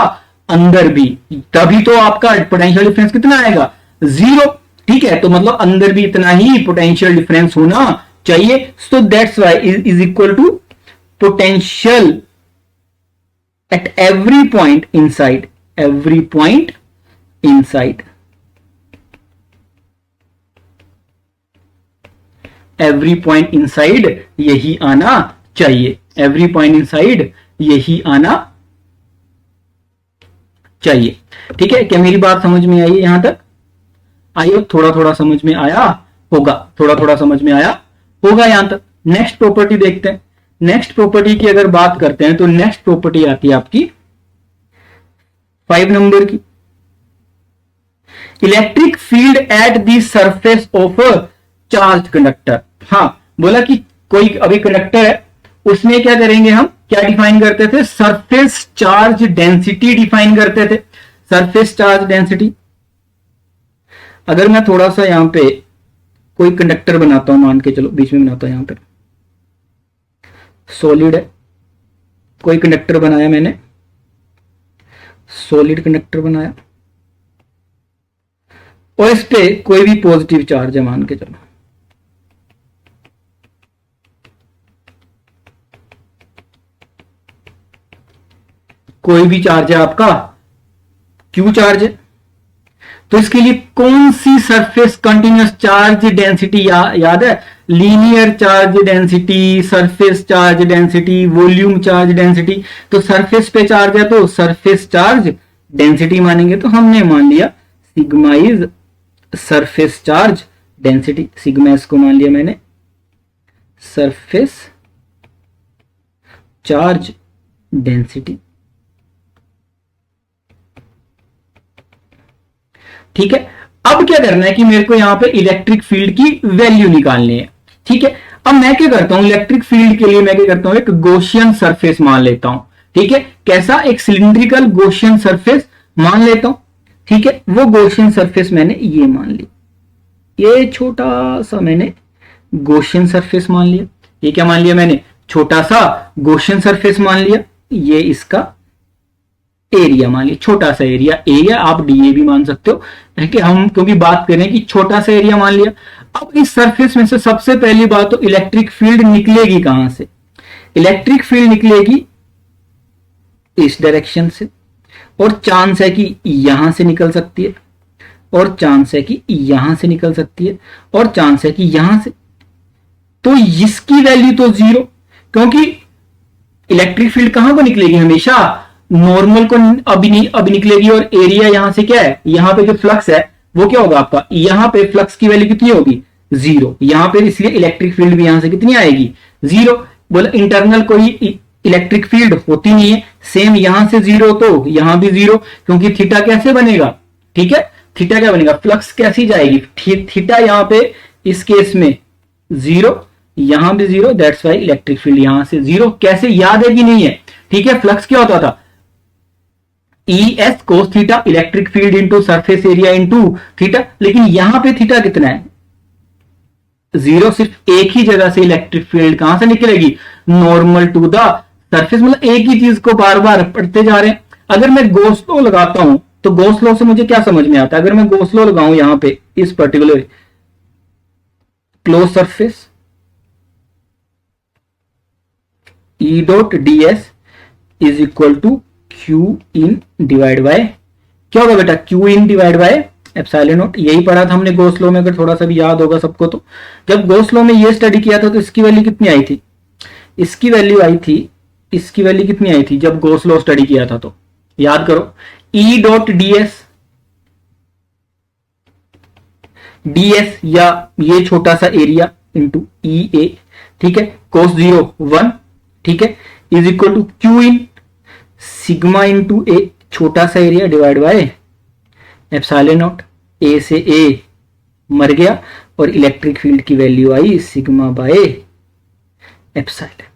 अंदर भी, तभी तो आपका पोटेंशियल डिफरेंस कितना आएगा, जीरो। ठीक है, तो मतलब अंदर भी इतना ही पोटेंशियल डिफरेंस होना चाहिए। So that's why is equal to potential at every point inside, every point inside, every point inside यही आना चाहिए, every point inside यही आना चाहिए। ठीक है, क्या मेरी बात समझ में आई है यहां तक, आइए थोड़ा थोड़ा समझ में आया होगा, थोड़ा थोड़ा समझ में आया होगा यहां तक। नेक्स्ट प्रॉपर्टी देखते हैं। नेक्स्ट प्रॉपर्टी की अगर बात करते हैं तो नेक्स्ट प्रॉपर्टी आती है आपकी 5 नंबर की, electric field at the surface of a charge conductor. हाँ, बोला कि कोई अभी कंडक्टर है, उसमें क्या करेंगे हम, क्या डिफाइन करते थे, सरफेस चार्ज डेंसिटी डिफाइन करते थे, सरफेस चार्ज डेंसिटी। अगर मैं थोड़ा सा यहां पे कोई कंडक्टर बनाता हूं, मान के चलो बीच में बनाता हूं, यहां पे सॉलिड है, कोई कंडक्टर बनाया मैंने, सॉलिड कंडक्टर बनाया, और इस पे कोई भी पॉजिटिव चार्ज है मान के चलो, कोई भी चार्ज है आपका, क्यू चार्ज है, तो इसके लिए कौन सी सरफेस कंटिन्यूअस चार्ज डेंसिटी याद है, linear charge density, surface charge density, volume charge density. तो सरफेस पे चार्ज है तो सरफेस चार्ज डेंसिटी मानेंगे, तो हमने मान लिया sigma is surface charge density, sigma इसको मान लिया मैंने सरफेस चार्ज डेंसिटी। ठीक है, अब क्या करना है कि मेरे को यहां पे इलेक्ट्रिक फील्ड की वैल्यू निकालनी है। ठीक है, अब मैं क्या करता हूं, इलेक्ट्रिक फील्ड के लिए मैं क्या करता हूं, एक गॉसियन सरफेस मान लेता हूं। ठीक है, कैसा, एक सिलिंड्रिकल गॉसियन सरफेस मान लेता हूं। ठीक है, वो गॉसियन सरफेस मैंने ये मान ली, ये छोटा सा मैंने गॉसियन सरफेस मान लिया। ये क्या मान लिया मैंने, छोटा सा गॉसियन सरफेस मान लिया। ये इसका एरिया मान लिया, छोटा सा एरिया, एरिया आप डीए भी मान सकते हो, कि हम क्योंकि बात करें कि छोटा सा एरिया मान लिया। अब इस सरफेस में से सबसे पहली बात तो इलेक्ट्रिक फील्ड निकलेगी कहां से, इलेक्ट्रिक फील्ड निकलेगी इस डायरेक्शन से, और चांस है कि यहां से निकल सकती है, और चांस है कि यहां से निकल सकती है, और चांस है कि यहां से। तो इसकी वैल्यू तो जीरो, क्योंकि इलेक्ट्रिक फील्ड कहां को निकलेगी, हमेशा नॉर्मल को अभी निकलेगी। और एरिया यहां से क्या है, यहां पे जो फ्लक्स है वो क्या होगा आपका, यहां पे फ्लक्स की वैल्यू कितनी होगी, जीरो। यहां पे इसलिए इलेक्ट्रिक फील्ड भी यहां से कितनी आएगी, जीरो। बोला इंटरनल कोई इलेक्ट्रिक फील्ड होती नहीं है। सेम यहां से जीरो तो यहां भी जीरो, क्योंकि थीटा कैसे बनेगा, ठीक है, थीटा क्या बनेगा, फ्लक्स कैसी जाएगी, थीटा यहां पे इस केस में जीरो, यहां भी zero, that's why electric field यहां से जीरो। कैसे, याद है कि नहीं है, ठीक है। फ्लक्स क्या होता था, E S cos theta, electric field into surface area into theta. लेकिन यहां पे थीटा कितना है, जीरो। सिर्फ एक ही जगह से इलेक्ट्रिक फील्ड कहां से निकलेगी, नॉर्मल टू द सरफेस। मतलब एक ही चीज को बार बार पढ़ते जा रहे हैं। अगर मैं गॉस लॉ लगाता हूं तो गॉस लॉ से मुझे क्या समझ में आता है, अगर मैं गॉस लॉ लगाऊं यहां पे इस particular close surface, E dot d s is equal to Q in divide by, क्या होगा बेटा, q in divide by epsilon naught. यही पढ़ा था हमने गॉस लॉ में, अगर थोड़ा सा भी याद होगा सबको तो। जब गॉस लॉ में ये स्टडी किया था तो इसकी वैल्यू कितनी आई थी, इसकी वैल्यू आई थी, इसकी वैल्यू कितनी आई थी जब गॉस लॉ स्टडी किया था, तो याद करो, ई डॉट डीएस या ये छोटा सा एरिया इंटू ई ए, ठीक है, कोस 0 1, ठीक है, is equal to Q in sigma into A, छोटा सा area, divide by epsilon naught. A से ए मर गया और इलेक्ट्रिक फील्ड की वैल्यू आई सिग्मा बाय एप्सिलॉन।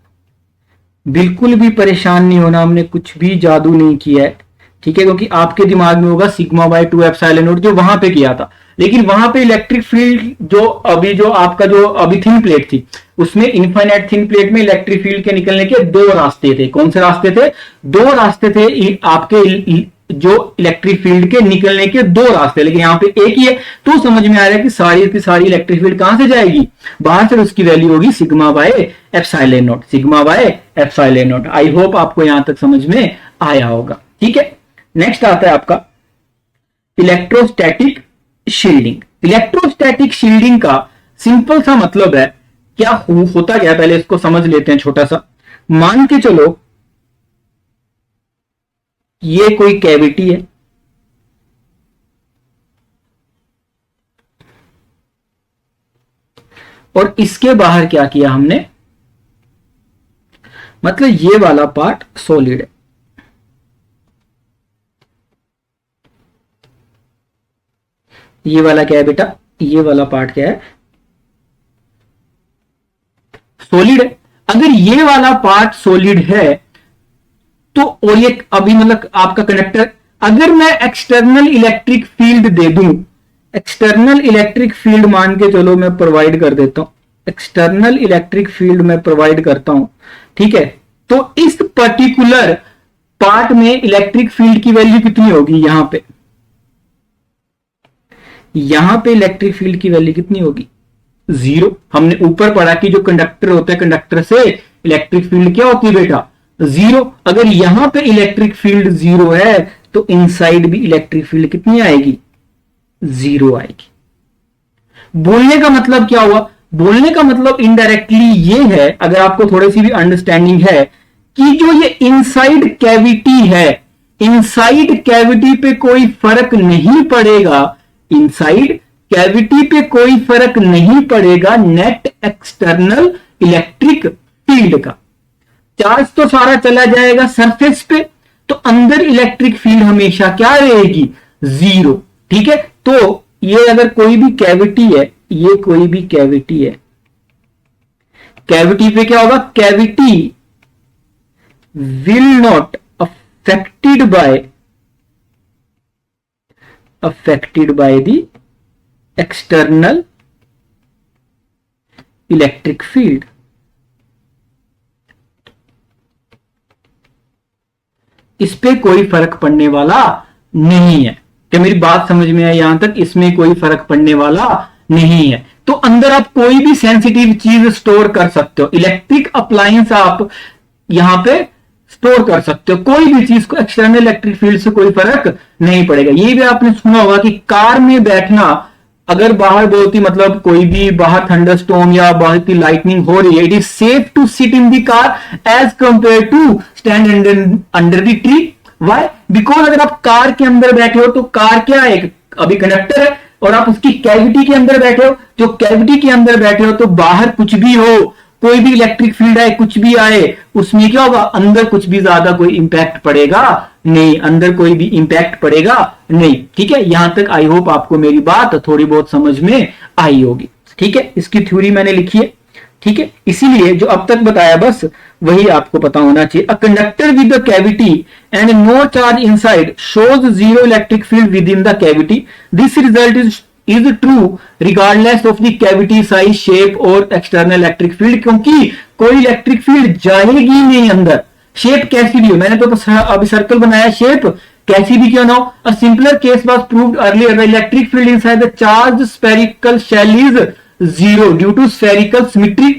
बिल्कुल भी परेशान नहीं होना, हमने कुछ भी जादू नहीं किया है, ठीक है, क्योंकि आपके दिमाग में होगा सिग्मा बाय 2 एप्सिलॉन नॉट जो वहां पे किया था। लेकिन वहां पे इलेक्ट्रिक फील्ड जो आपका जो अभी थिन प्लेट थी, उसमें इनफाइनाइट थिन प्लेट में इलेक्ट्रिक फील्ड के निकलने के दो रास्ते थे। कौन से रास्ते थे, दो रास्ते थे आपके जो इलेक्ट्रिक फील्ड के निकलने के दो रास्ते, लेकिन यहां पे एक ही है। तो समझ में आ रहा है कि सारी की सारी इलेक्ट्रिक फील्ड कहां से जाएगी, बाहर से, उसकी वैल्यू होगी sigma by epsilon not, sigma by epsilon not. I hope आपको यहां तक समझ में आया होगा, ठीक है। नेक्स्ट आता है आपका इलेक्ट्रोस्टैटिक शील्डिंग। इलेक्ट्रोस्टैटिक शील्डिंग का सिंपल सा मतलब है, क्या होता क्या है, पहले इसको समझ लेते हैं छोटा सा। मान के चलो ये कोई कैविटी है, और इसके बाहर क्या किया हमने, मतलब ये वाला पार्ट सॉलिड है, ये वाला क्या है बेटा, ये वाला पार्ट क्या है, सॉलिड है। अगर ये वाला पार्ट सॉलिड है तो, और ये अभी मतलब आपका कंडक्टर, अगर मैं एक्सटर्नल इलेक्ट्रिक फील्ड दे दूं, एक्सटर्नल इलेक्ट्रिक फील्ड मान के चलो मैं प्रोवाइड कर देता हूं, एक्सटर्नल इलेक्ट्रिक फील्ड मैं प्रोवाइड करता हूं, ठीक है, तो इस पर्टिकुलर पार्ट में इलेक्ट्रिक फील्ड की वैल्यू कितनी होगी, यहां पे इलेक्ट्रिक फील्ड की वैल्यू कितनी होगी, जीरो। हमने ऊपर पढ़ा कि जो कंडक्टर होता है, कंडक्टर से इलेक्ट्रिक फील्ड क्या होती है बेटा, जीरो। अगर यहां पे इलेक्ट्रिक फील्ड जीरो है तो इनसाइड भी इलेक्ट्रिक फील्ड कितनी आएगी, जीरो आएगी। बोलने का मतलब क्या हुआ, बोलने का मतलब इनडायरेक्टली ये है, अगर आपको थोड़ी सी भी अंडरस्टैंडिंग है, कि जो ये इनसाइड कैविटी है, इनसाइड कैविटी पे कोई फर्क नहीं पड़ेगा, इनसाइड कैविटी पे कोई फर्क नहीं पड़ेगा नेट एक्सटर्नल इलेक्ट्रिक फील्ड का। चार्ज तो सारा चला जाएगा सरफेस पे, तो अंदर इलेक्ट्रिक फील्ड हमेशा क्या रहेगी, जीरो, ठीक है। तो ये अगर कोई भी कैविटी है, ये कोई भी कैविटी है, कैविटी पे क्या होगा, cavity will not affected by the external electric field. इस पे कोई फर्क पड़ने वाला नहीं है। क्या मेरी बात समझ में आई यहां तक, इसमें कोई फर्क पड़ने वाला नहीं है। तो अंदर आप कोई भी सेंसिटिव चीज स्टोर कर सकते हो, इलेक्ट्रिक अप्लायंस आप यहां पे स्टोर कर सकते हो, कोई भी चीज को एक्सटर्नल इलेक्ट्रिक फील्ड से कोई फर्क नहीं पड़ेगा। ये भी आपने सुना होगा कि कार में बैठना, अगर बाहर बहुत ही मतलब कोई भी बाहर थंडरस्टॉर्म या बहुत ही लाइटनिंग हो रही है, it is safe to sit in the car as compare to stand under the tree. Why? Because अगर आप कार के अंदर बैठे हो तो कार क्या है, अभी कंडक्टर है, और आप उसकी कैविटी के अंदर बैठे हो, जो कैविटी के अंदर बैठे हो तो बाहर कुछ भी हो, कोई भी इलेक्ट्रिक फील्ड आए, कुछ भी आए, उसमें क्या होगा, अंदर कुछ भी ज्यादा कोई इंपैक्ट पड़ेगा नहीं, अंदर कोई भी इंपैक्ट पड़ेगा नहीं। ठीक है, यहां तक आई होप आपको मेरी बात थोड़ी बहुत समझ में आई होगी। ठीक है, इसकी थ्योरी मैंने लिखी है। ठीक है, इसीलिए जो अब तक बताया बस वही आपको पता होना चाहिए। A conductor with the cavity and no charge inside shows zero electric field within the cavity. This result is true regardless of the cavity size, shape और एक्सटर्नल इलेक्ट्रिक फील्ड, क्योंकि कोई इलेक्ट्रिक फील्ड जाएगी नहीं अंदर, shape कैसी भी हो। मैंने तो अभी सर्कल बनाया, शेप कैसी भी क्यों ना हो। A simpler case was proved earlier, the electric field inside the charge spherical shell is zero due to spherical symmetry.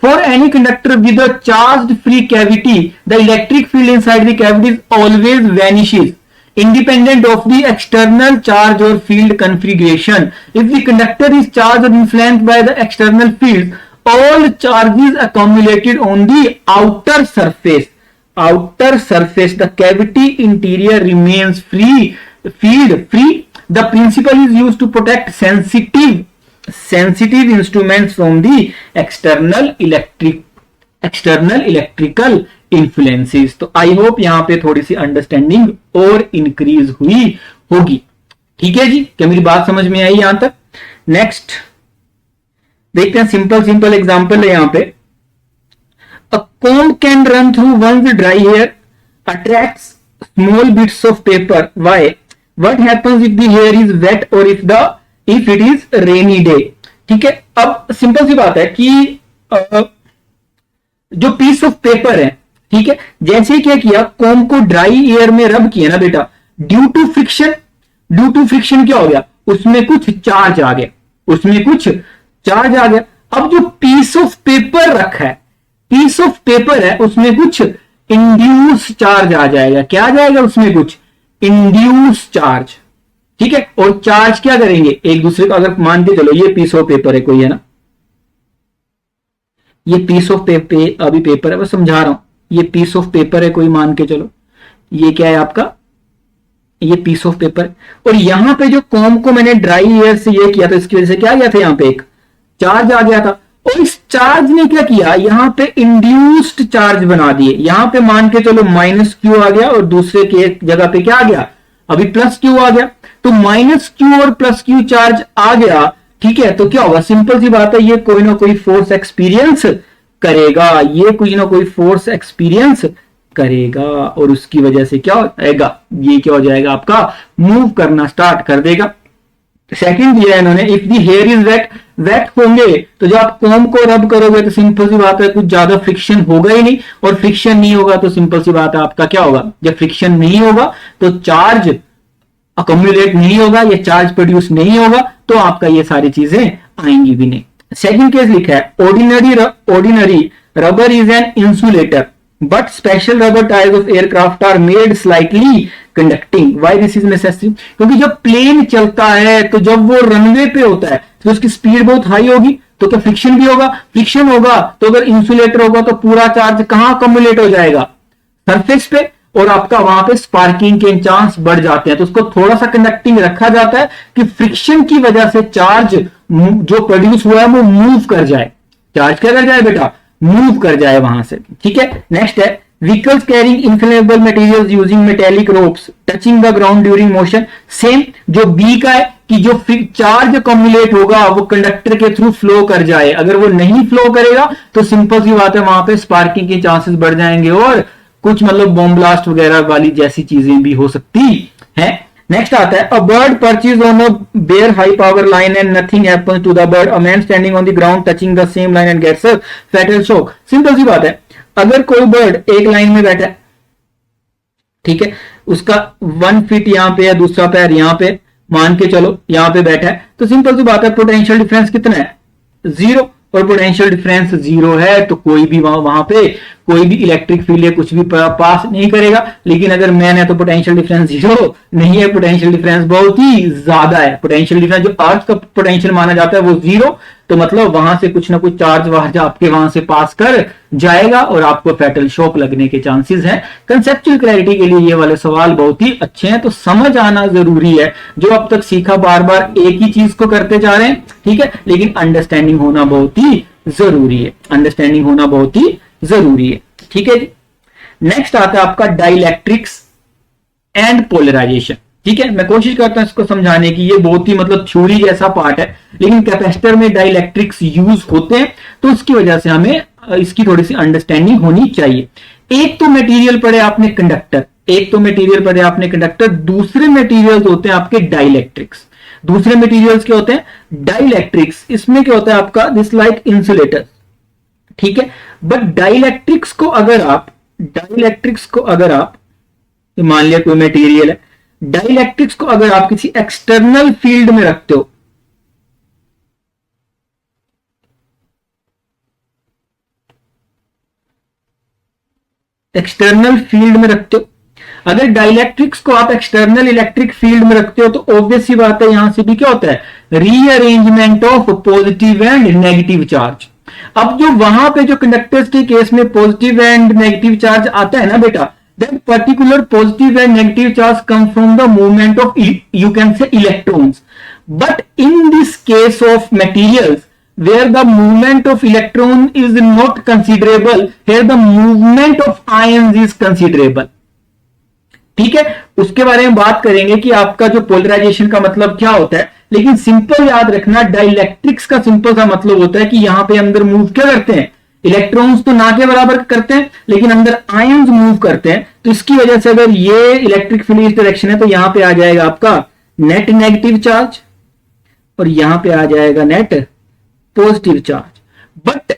For any conductor with a charged free cavity, the electric field inside the cavity always vanishes, independent of the external charge or field configuration. If the conductor is charged or influenced by the external field, all charges accumulated on the outer surface. Outer surface, the cavity interior remains free, field free. The principle is used to protect sensitive instruments from the external electrical influences। तो I hope यहां पे थोड़ी सी understanding और increase हुई होगी। ठीक है जी, क्या मेरी बात समझ में आई यहां तक? नेक्स्ट देखते हैं, सिंपल एग्जांपल है यहां पे। अ comb can run through one's dry hair, attracts small bits of paper. Why? What happens if the hair is wet or if it is rainy day? ठीक है, अब सिंपल सी बात है कि जो पीस ऑफ पेपर है, ठीक है, जैसे क्या किया, कॉम को ड्राई एयर में रब किया ना बेटा, ड्यू टू फ्रिक्शन क्या हो गया, उसमें कुछ चार्ज आ गया। अब जो पीस ऑफ पेपर रखा है, पीस ऑफ पेपर है, उसमें कुछ इंड्यूस चार्ज आ जाएगा। क्या आ जाएगा उसमें? कुछ इंड्यूस चार्ज। ठीक है, और चार्ज क्या करेंगे एक दूसरे को, अगर मान के चलो ये पीस ऑफ पेपर है कोई, है ना, ये पीस ऑफ पेपर, अभी पेपर है, मैं समझा रहा हूं, ये पीस ऑफ पेपर है कोई, मान के चलो ये क्या है आपका, ये पीस ऑफ पेपर। और यहां पे जो कॉम को मैंने ड्राई एयर से ये किया था, इसकी वजह से क्या गया था, यहां पे एक चार्ज आ गया था, और इस चार्ज ने क्या किया, यहां पे इंड्यूस्ड चार्ज बना दिए। यहां पे मान के चलो माइनस क्यू आ गया, और दूसरे के जगह पे क्या आ गया, अभी प्लस क्यू आ गया। तो माइनस क्यू और प्लस क्यू चार्ज आ गया, ठीक है, तो क्या होगा, सिंपल सी बात है, ये कोई ना कोई फोर्स एक्सपीरियंस करेगा, और उसकी वजह से क्या हो जाएगा, ये क्या हो जाएगा आपका, मूव करना स्टार्ट कर देगा। सेकंड दिया इन्होंने, if the hair is wet होंगे तो जब आप कॉम को रब करोगे तो सिंपल सी बात है कुछ ज्यादा फ्रिक्शन होगा ही नहीं, और फ्रिक्शन नहीं होगा तो सिंपल सी बात है आपका क्या होगा, जब फ्रिक्शन नहीं होगा तो चार्ज अकोम्युलेट नहीं होगा, ये चार्ज प्रोड्यूस नहीं होगा, तो आपका ये सारी चीजें आएंगी भी नहीं। सेकंड केस लिखा है, ordinary rubber is an insulator but special rubber tyres of aircraft are made slightly conducting. Why this is necessary? क्योंकि जब प्लेन चलता है तो जब वो रनवे पे होता है तो उसकी स्पीड बहुत हाई होगी, तो क्या फ्रिक्शन भी होगा, फ्रिक्शन होगा तो अगर इंसुलेटर होगा तो पूरा चार्ज कहां अकोम्युलेट हो जाएगा, सरफेस पे, और आपका वहां पे स्पार्किंग के चांस बढ़ जाते हैं। तो उसको थोड़ा सा कंडक्टिंग रखा जाता है कि फ्रिक्शन की वजह से चार्ज जो प्रोड्यूस हुआ है वो मूव कर जाए, चार्ज क्या कर जाए बेटा, मूव कर जाए वहां से। ठीक है, नेक्स्ट है, vehicles carrying inflammable materials using metallic ropes touching the ground during motion. Same जो बी का है कि जो चार्ज अकोम्युलेट होगा वो कंडक्टर के थ्रू फ्लो कर जाए, अगर वो नहीं फ्लो करेगा तो सिंपल सी बात है वहां पे स्पार्किंग के चांसेस बढ़ जाएंगे और कुछ मतलब बॉम्ब ब्लास्ट वगैरह वाली जैसी चीजें भी हो सकती है। नेक्स्ट आता है, a bird perches on a bare high power line and nothing happens to the bird, a man standing on the ground touching the same line and gets a fatal shock. Simple सी बात है, अगर कोई bird एक line में बैठा है, ठीक है, उसका 1 फीट यहां पे है, दूसरा पैर यहां पे, मान के चलो यहां पे बैठा है, तो सिंपल सी बात है पोटेंशियल डिफरेंस कितना है, 0, और पोटेंशियल डिफरेंस जीरो है तो कोई भी वहां पे कोई भी इलेक्ट्रिक फील्ड या कुछ भी पास नहीं करेगा। लेकिन अगर मैन है तो पोटेंशियल डिफरेंस जीरो नहीं है, पोटेंशियल डिफरेंस बहुत ही ज्यादा है। पोटेंशियल डिफरेंस जो अर्थ का पोटेंशियल माना जाता है वो जीरो, तो मतलब वहां से कुछ ना कुछ चार्ज वार्ज आपके वहां से पास कर जाएगा और आपको फैटल शॉक लगने के चांसेस हैं। कंसेप्चुअल क्लैरिटी के लिए ये वाले सवाल बहुत ही अच्छे हैं, तो समझ आना जरूरी है। जो अब तक सीखा बार बार एक ही चीज को करते जा रहे हैं, ठीक है, लेकिन अंडरस्टैंडिंग होना बहुत ही जरूरी है, अंडरस्टैंडिंग होना बहुत ही जरूरी है। ठीक है जी। नेक्स्ट आता है आपका डाइलेक्ट्रिक्स एंड पोलराइजेशन। ठीक है, मैं कोशिश करता हूं इसको समझाने की, ये बहुत ही मतलब थ्योरी जैसा पार्ट है, लेकिन कैपेसिटर में डाइलेक्ट्रिक्स यूज होते हैं तो उसकी वजह से हमें इसकी थोड़ी सी अंडरस्टैंडिंग होनी चाहिए। एक तो मटेरियल पढ़े आपने कंडक्टर, एक तो मटेरियल पढ़े आपने कंडक्टर, दूसरे मटेरियल्स होते हैं आपके डाइलेक्ट्रिक्स। दूसरे मटेरियल्स क्या होते हैं? डाइलेक्ट्रिक्स। इसमें क्या होता है आपका दिस लाइक इंसुलेटर, ठीक है। बट डाइलेक्ट्रिक्स को अगर आप मान लिया कोई मटेरियल है, डाइलेक्ट्रिक्स को अगर आप किसी एक्सटर्नल फील्ड में रखते हो, एक्सटर्नल फील्ड में रखते हो, अगर डाइलेक्ट्रिक्स को आप एक्सटर्नल इलेक्ट्रिक फील्ड में रखते हो तो ऑब्वियस सी बात है यहां से भी क्या होता है? Rearrangement of positive and negative charge. अब जो वहां पे जो कंडक्टर्स के केस में पॉजिटिव एंड नेगेटिव चार्ज आता है ना बेटा, that particular positive and negative charge come from the movement of you can say electrons. But in this case of materials where the movement of electron is not considerable, here the movement of ions is considerable। ठीक है, उसके बारे में बात करेंगे कि आपका जो पोलराइजेशन का मतलब क्या होता है, लेकिन सिंपल याद रखना डाइलेक्ट्रिक्स का सिंपल सा मतलब होता है कि यहां पे अंदर मूव क्या करते हैं? इलेक्ट्रॉन्स तो ना के बराबर करते हैं, लेकिन अंदर आयंस मूव करते हैं। तो इसकी वजह से अगर ये इलेक्ट्रिक फील्ड इस डायरेक्शन है तो यहां पे आ जाएगा आपका नेट नेगेटिव चार्ज और यहां पे आ जाएगा net positive charge. But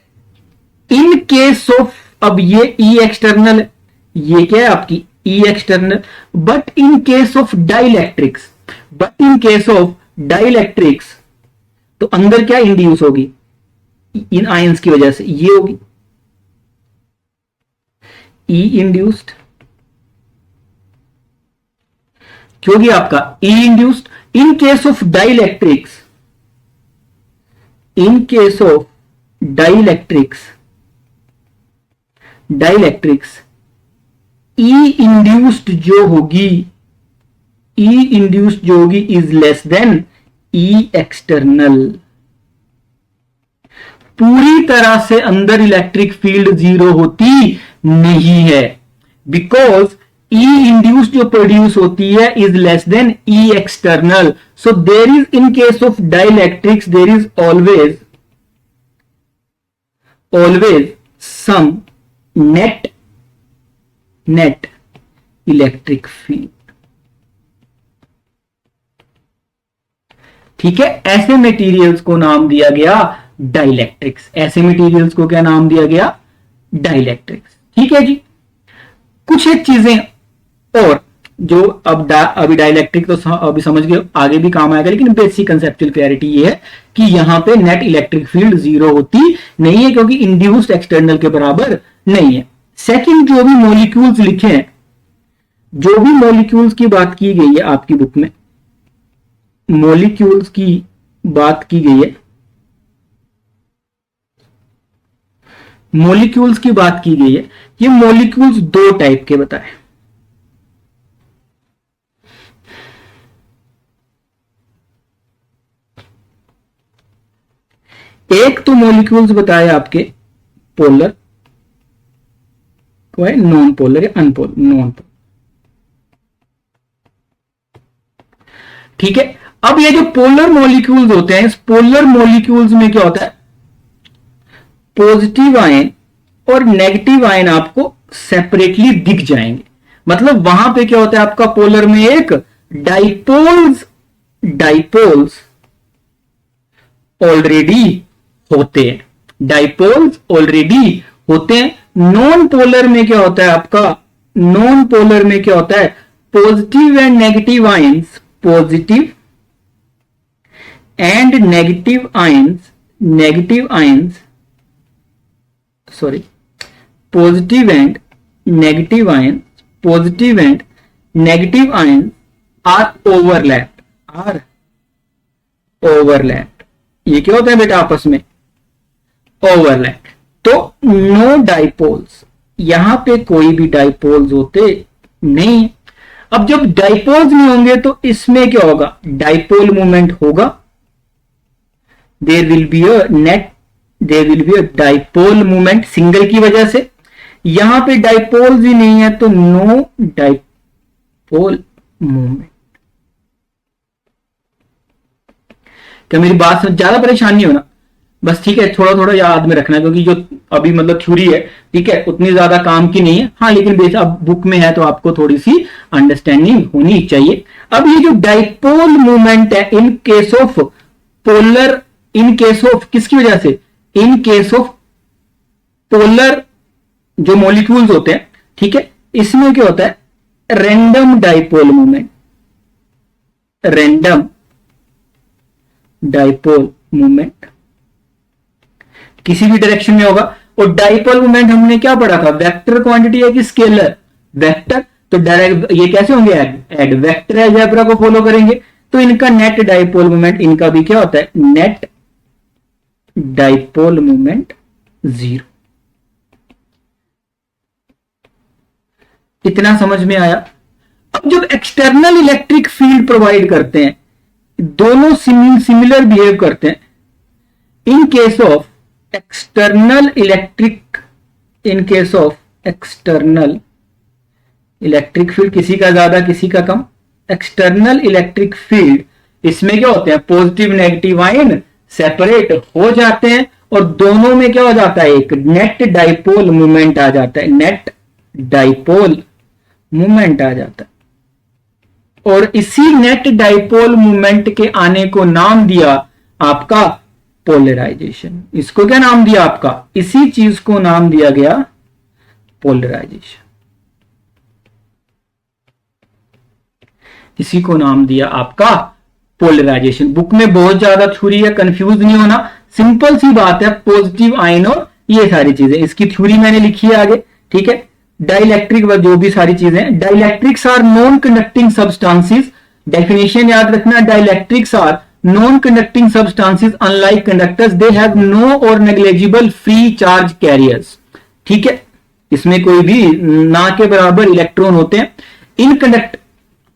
in case of, अब ये ई एक्सटर्नल, ये क्या है आपकी E external, but in case of dielectrics, तो अंदर क्या इंड्यूस होगी? इन आयंस की वजह से ये होगी ई इंड्यूस्ड, क्योंकि आपका E induced. In case of dielectrics, in case of dielectrics E induced जो होगी, is less than E external. पूरी तरह से अंदर इलेक्ट्रिक फील्ड जीरो होती नहीं है, बिकॉज ई इंड्यूस्ड जो प्रोड्यूस होती है is less than E external. So there is, in case of dielectrics there is always some net electric field. ठीक है, ऐसे मटेरियल्स को नाम दिया गया डाइलेक्ट्रिक्स। ऐसे मटेरियल्स को क्या नाम दिया गया? डाइलेक्ट्रिक्स। ठीक है जी। कुछ एक चीजें और जो अभी डाइलेक्ट्रिक तो अभी समझ गए, आगे भी काम आएगा, लेकिन बेसिक कंसेप्चुअल क्लैरिटी ये है कि यहां पे नेट इलेक्ट्रिक फील्ड जीरो होती नहीं है, क्योंकि इंड्यूस्ड एक्सटर्नल के बराबर नहीं है। सेकंड, जो भी मॉलिक्यूल्स लिखे हैं, जो भी मॉलिक्यूल्स की बात की गई है आपकी बुक में, मॉलिक्यूल्स की बात की गई है, मॉलिक्यूल्स की बात की गई है, ये मॉलिक्यूल्स दो टाइप के बताए। एक तो मॉलिक्यूल्स बताए आपके पोलर को है, नॉन पोलर या अनपोलर, नॉन पोलर। ठीक है, अब ये जो पोलर मॉलिक्यूल्स होते हैं, इस पोलर मॉलिक्यूल्स में क्या होता है? पॉजिटिव आयन और नेगेटिव आयन आपको सेपरेटली दिख जाएंगे। मतलब वहां पे क्या होता है आपका पोलर में? एक डाइपोल्स ऑलरेडी होते हैं, डाइपोल्स ऑलरेडी होते हैं। नॉन पोलर में क्या होता है आपका? नॉन पोलर में क्या होता है? Positive and negative ions, positive and negative ions sorry, positive and negative ion, positive and negative ion are overlapped. ये क्या होता है बेटा आपस में? ओवरलैप। तो नो डाइपोल्स, यहां पे कोई भी डाइपोल्स होते नहीं। अब जब डाइपोल्स नहीं होंगे तो इसमें क्या होगा? डाइपोल मूवमेंट होगा, there will be a dipole movement single की वजह से। यहां पे डाइपोल्स ही नहीं है तो नो डाइपोल मूवमेंट। क्या मेरी बात समझ? ज्यादा परेशान नहीं होना बस, ठीक है? थोड़ा थोड़ा याद में रखना, क्योंकि जो अभी मतलब थ्योरी है, ठीक है, उतनी ज्यादा काम की नहीं है। हाँ, लेकिन बेस अब बुक में है तो आपको थोड़ी सी अंडरस्टैंडिंग होनी चाहिए। अब ये जो डाइपोल मूवमेंट है इन case of polar, in case of किसकी वजह से? इन केस ऑफ पोलर जो मॉलिक्यूल्स होते हैं, ठीक है, इसमें क्या होता है? Random dipole movement, random dipole movement किसी भी डायरेक्शन में होगा। और डाइपोल मूवमेंट हमने क्या पढ़ा था? वेक्टर क्वांटिटी है कि स्केलर? वेक्टर। तो डायरेक्ट ये कैसे होंगे? ऐड वेक्टर अलजेब्रा को फॉलो करेंगे तो इनका नेट डाइपोल मूवमेंट, इनका भी क्या होता है? Net dipole movement 0। इतना समझ में आया? अब जब एक्सटर्नल इलेक्ट्रिक फील्ड प्रोवाइड करते हैं, दोनों सिमिलर बिहेव करते हैं। इन case of external electric, in case of external electric field, किसी का ज्यादा किसी का कम, एक्सटर्नल इलेक्ट्रिक फील्ड, इसमें क्या होते हैं? पॉजिटिव नेगेटिव आयन सेपरेट हो जाते हैं और दोनों में क्या हो जाता है? एक नेट डाइपोल मूवमेंट आ जाता है, नेट डाइपोल मूवमेंट आ जाता है। और इसी नेट डाइपोल मूवमेंट के आने को नाम दिया आपका पोलराइजेशन। इसको क्या नाम दिया आपका? इसी चीज को नाम दिया गया पोलराइजेशन। इसी को नाम दिया आपका पोलराइजेशन। बुक में बहुत ज्यादा थ्योरी है, कंफ्यूज नहीं होना, सिंपल सी बात है, पॉजिटिव आयन और ये सारी चीजें, इसकी थ्योरी मैंने लिखी है आगे, ठीक है? डाइलेक्ट्रिक व जो भी सारी चीजें, dielectrics are non conducting substances. Definition याद रखना, dielectrics are non conducting substances unlike conductors, they have no और नेग्लिजिबल फ्री चार्ज कैरियर्स। ठीक है, इसमें कोई भी ना के बराबर इलेक्ट्रॉन होते हैं। इन कंडक्ट,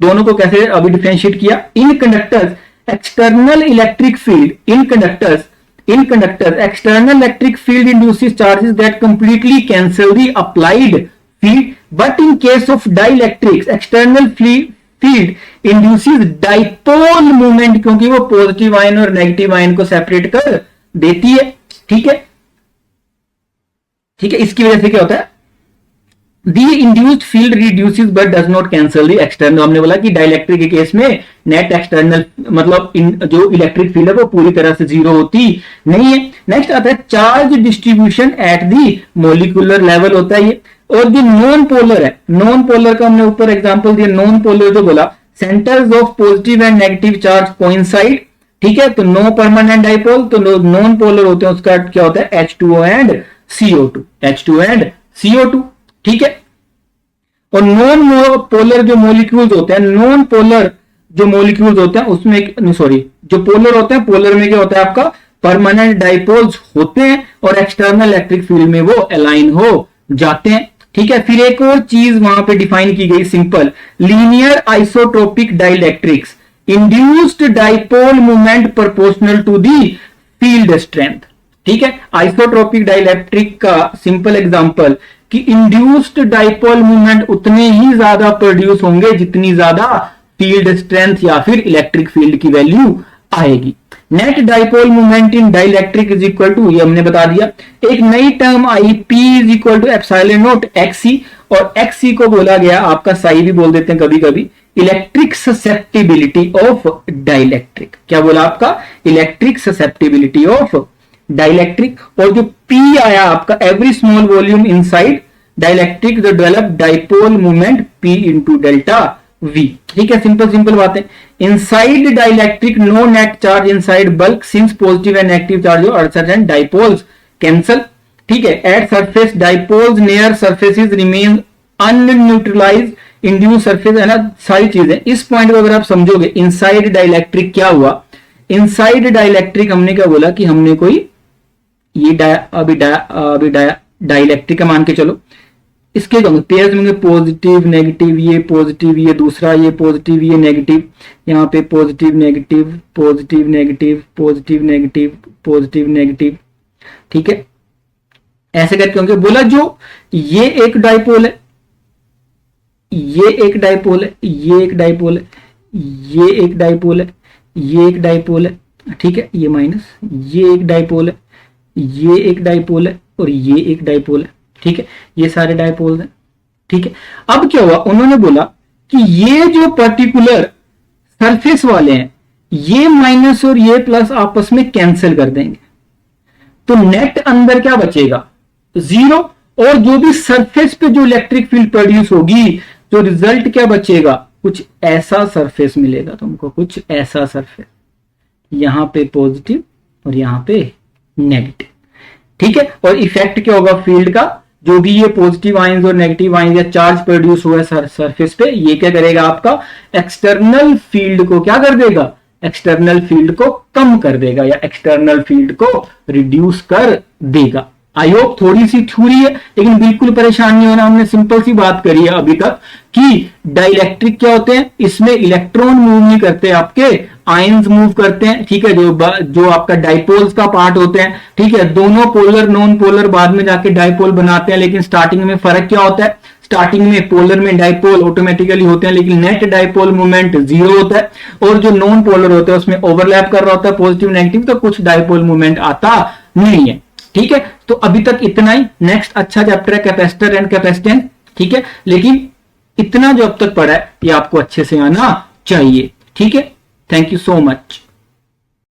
दोनों को कैसे अभी डिफरेंशिएट किया? इन conductors external electric field, in conductors external electric field induces charges that completely cancel the applied field, but in case of dielectrics external field induces dipole movement, क्योंकि वो पॉजिटिव आयन और negative ion को separate कर देती है। ठीक है, ठीक है, इसकी वजह से क्या होता है? The induced field reduces but does not cancel the external। हमने बोला कि डाइलेक्ट्रिक के केस में नेट एक्सटर्नल मतलब जो इलेक्ट्रिक फील्ड है वो पूरी तरह से जीरो होती नहीं है। नेक्स्ट आता है charge distribution at the molecular level होता है ये। और जो नॉन पोलर है, नॉन पोलर का हमने ऊपर एग्जांपल दिया, नॉन पोलर जो बोला centres of positive and negative charge coincide. ठीक है, तो नो परमानेंट डाइपोल, तो नॉन पोलर होते हैं, उसका क्या होता है? H2O and CO2, H2O and CO2। ठीक है, और नॉन पोलर जो मॉलिक्यूल्स होते हैं, नॉन पोलर जो मॉलिक्यूल्स होते हैं उसमें सॉरी जो पोलर होते हैं, पोलर में क्या होता है आपका? परमानेंट डाइपोल्स होते हैं और एक्सटर्नल इलेक्ट्रिक फील्ड में वो अलाइन हो जाते हैं। ठीक है, फिर एक और चीज वहां पे डिफाइन की गई, simple, linear isotropic dielectrics induced dipole movement proportional to the field strength. ठीक है, आइसोट्रोपिक डाइलेक्ट्रिक का सिंपल एग्जांपल कि इंड्यूस्ड डाइपोल मूवमेंट उतने ही ज्यादा प्रोड्यूस होंगे जितनी ज्यादा फील्ड स्ट्रेंथ या फिर इलेक्ट्रिक फील्ड की वैल्यू आएगी। Net dipole movement in dielectric is equal to, ये हमने बता दिया। एक नई टर्म आई, P is equal to epsilon naught XC, और XC को बोला गया आपका साई भी बोल देते हैं कभी कभी, इलेक्ट्रिक ससेप्टिबिलिटी ऑफ डाइलेक्ट्रिक। क्या बोला आपका? Electric susceptibility of dielectric. और जो P आया आपका, every small volume inside dielectric जो develop dipole moment P into delta V। ठीक है, सिंपल बातें। Inside dielectric no net charge inside bulk since positive and negative charge और सर्टेन डाइपोल्स कैंसल। ठीक है, at surface dipoles near surfaces remain unneutralized induce surface, है ना, सारी चीजें। इस पॉइंट को अगर आप समझोगे, इनसाइड डाइलेक्ट्रिक क्या हुआ, इनसाइड डाइलेक्ट्रिक हमने क्या बोला कि हमने कोई ये डाइलेक्ट्रिक का मान के चलो, इसके पेयर्स में पॉजिटिव नेगेटिव, ये पॉजिटिव ये दूसरा, ये पॉजिटिव ये नेगेटिव, यहाँ पे positive negative positive negative positive negative positive negative, ठीक है, ऐसे करके होंगे। बोला जो ये एक डाइपोल है, ये एक डाइपोल है, ये एक डाइपोल है, ये एक डाइपोल है, ये एक डाइपोल है, ठीक है, ये माइनस, ये एक डाइपोल है, ये एक डाइपोल है और ये एक डाइपोल है, ठीक है, ये सारे डाइपोल हैं, ठीक है। अब क्या हुआ, उन्होंने बोला कि ये जो पर्टिकुलर सरफेस वाले हैं, ये माइनस और ये प्लस आपस में कैंसिल कर देंगे, तो नेट अंदर क्या बचेगा, जीरो, और जो भी सरफेस पे जो इलेक्ट्रिक फील्ड प्रोड्यूस होगी, तो रिजल्ट क्या बचेगा, कुछ ऐसा सरफेस मिलेगा तुमको, कुछ ऐसा सरफेस, यहां पे पॉजिटिव और यहां पे नेगेटिव, ठीक है। और इफेक्ट क्या होगा फील्ड का, जो भी ये पॉजिटिव आयंस और नेगेटिव आयंस या चार्ज प्रोड्यूस हुआ है सरफेस पे, ये क्या करेगा, आपका एक्सटर्नल फील्ड को क्या कर देगा, एक्सटर्नल फील्ड को कम कर देगा या एक्सटर्नल फील्ड को रिड्यूस कर देगा। आई होप थोड़ी सी थ्योरी है, लेकिन बिल्कुल परेशान नहीं होना, हमने सिंपल सी बात करी है अभी तक कि डाइलेक्ट्रिक क्या होते हैं, इसमें इलेक्ट्रॉन मूव नहीं करते, आपके आयंस मूव करते हैं, ठीक है, जो आपका डाइपोल्स का पार्ट होते हैं, ठीक है, दोनों पोलर नॉन पोलर बाद में जाके डाइपोल बनाते हैं, लेकिन स्टार्टिंग में फर्क क्या होता है, स्टार्टिंग में पोलर में डाइपोल ऑटोमेटिकली होते हैं, लेकिन नेट डाइपोल मूवमेंट जीरो होता है, और जो नॉन पोलर होते हैं उसमें ओवरलैप कर रहा होता है पॉजिटिव नेगेटिव, तो कुछ डाइपोल मूवमेंट आता नहीं है, ठीक है। तो अभी तक इतना ही, नेक्स्ट अच्छा चैप्टर है कैपेसिटर एंड कैपेसिटेंस, ठीक है, लेकिन इतना जो अब तक पढ़ा है ये आपको अच्छे से आना चाहिए, ठीक है। Thank you so much.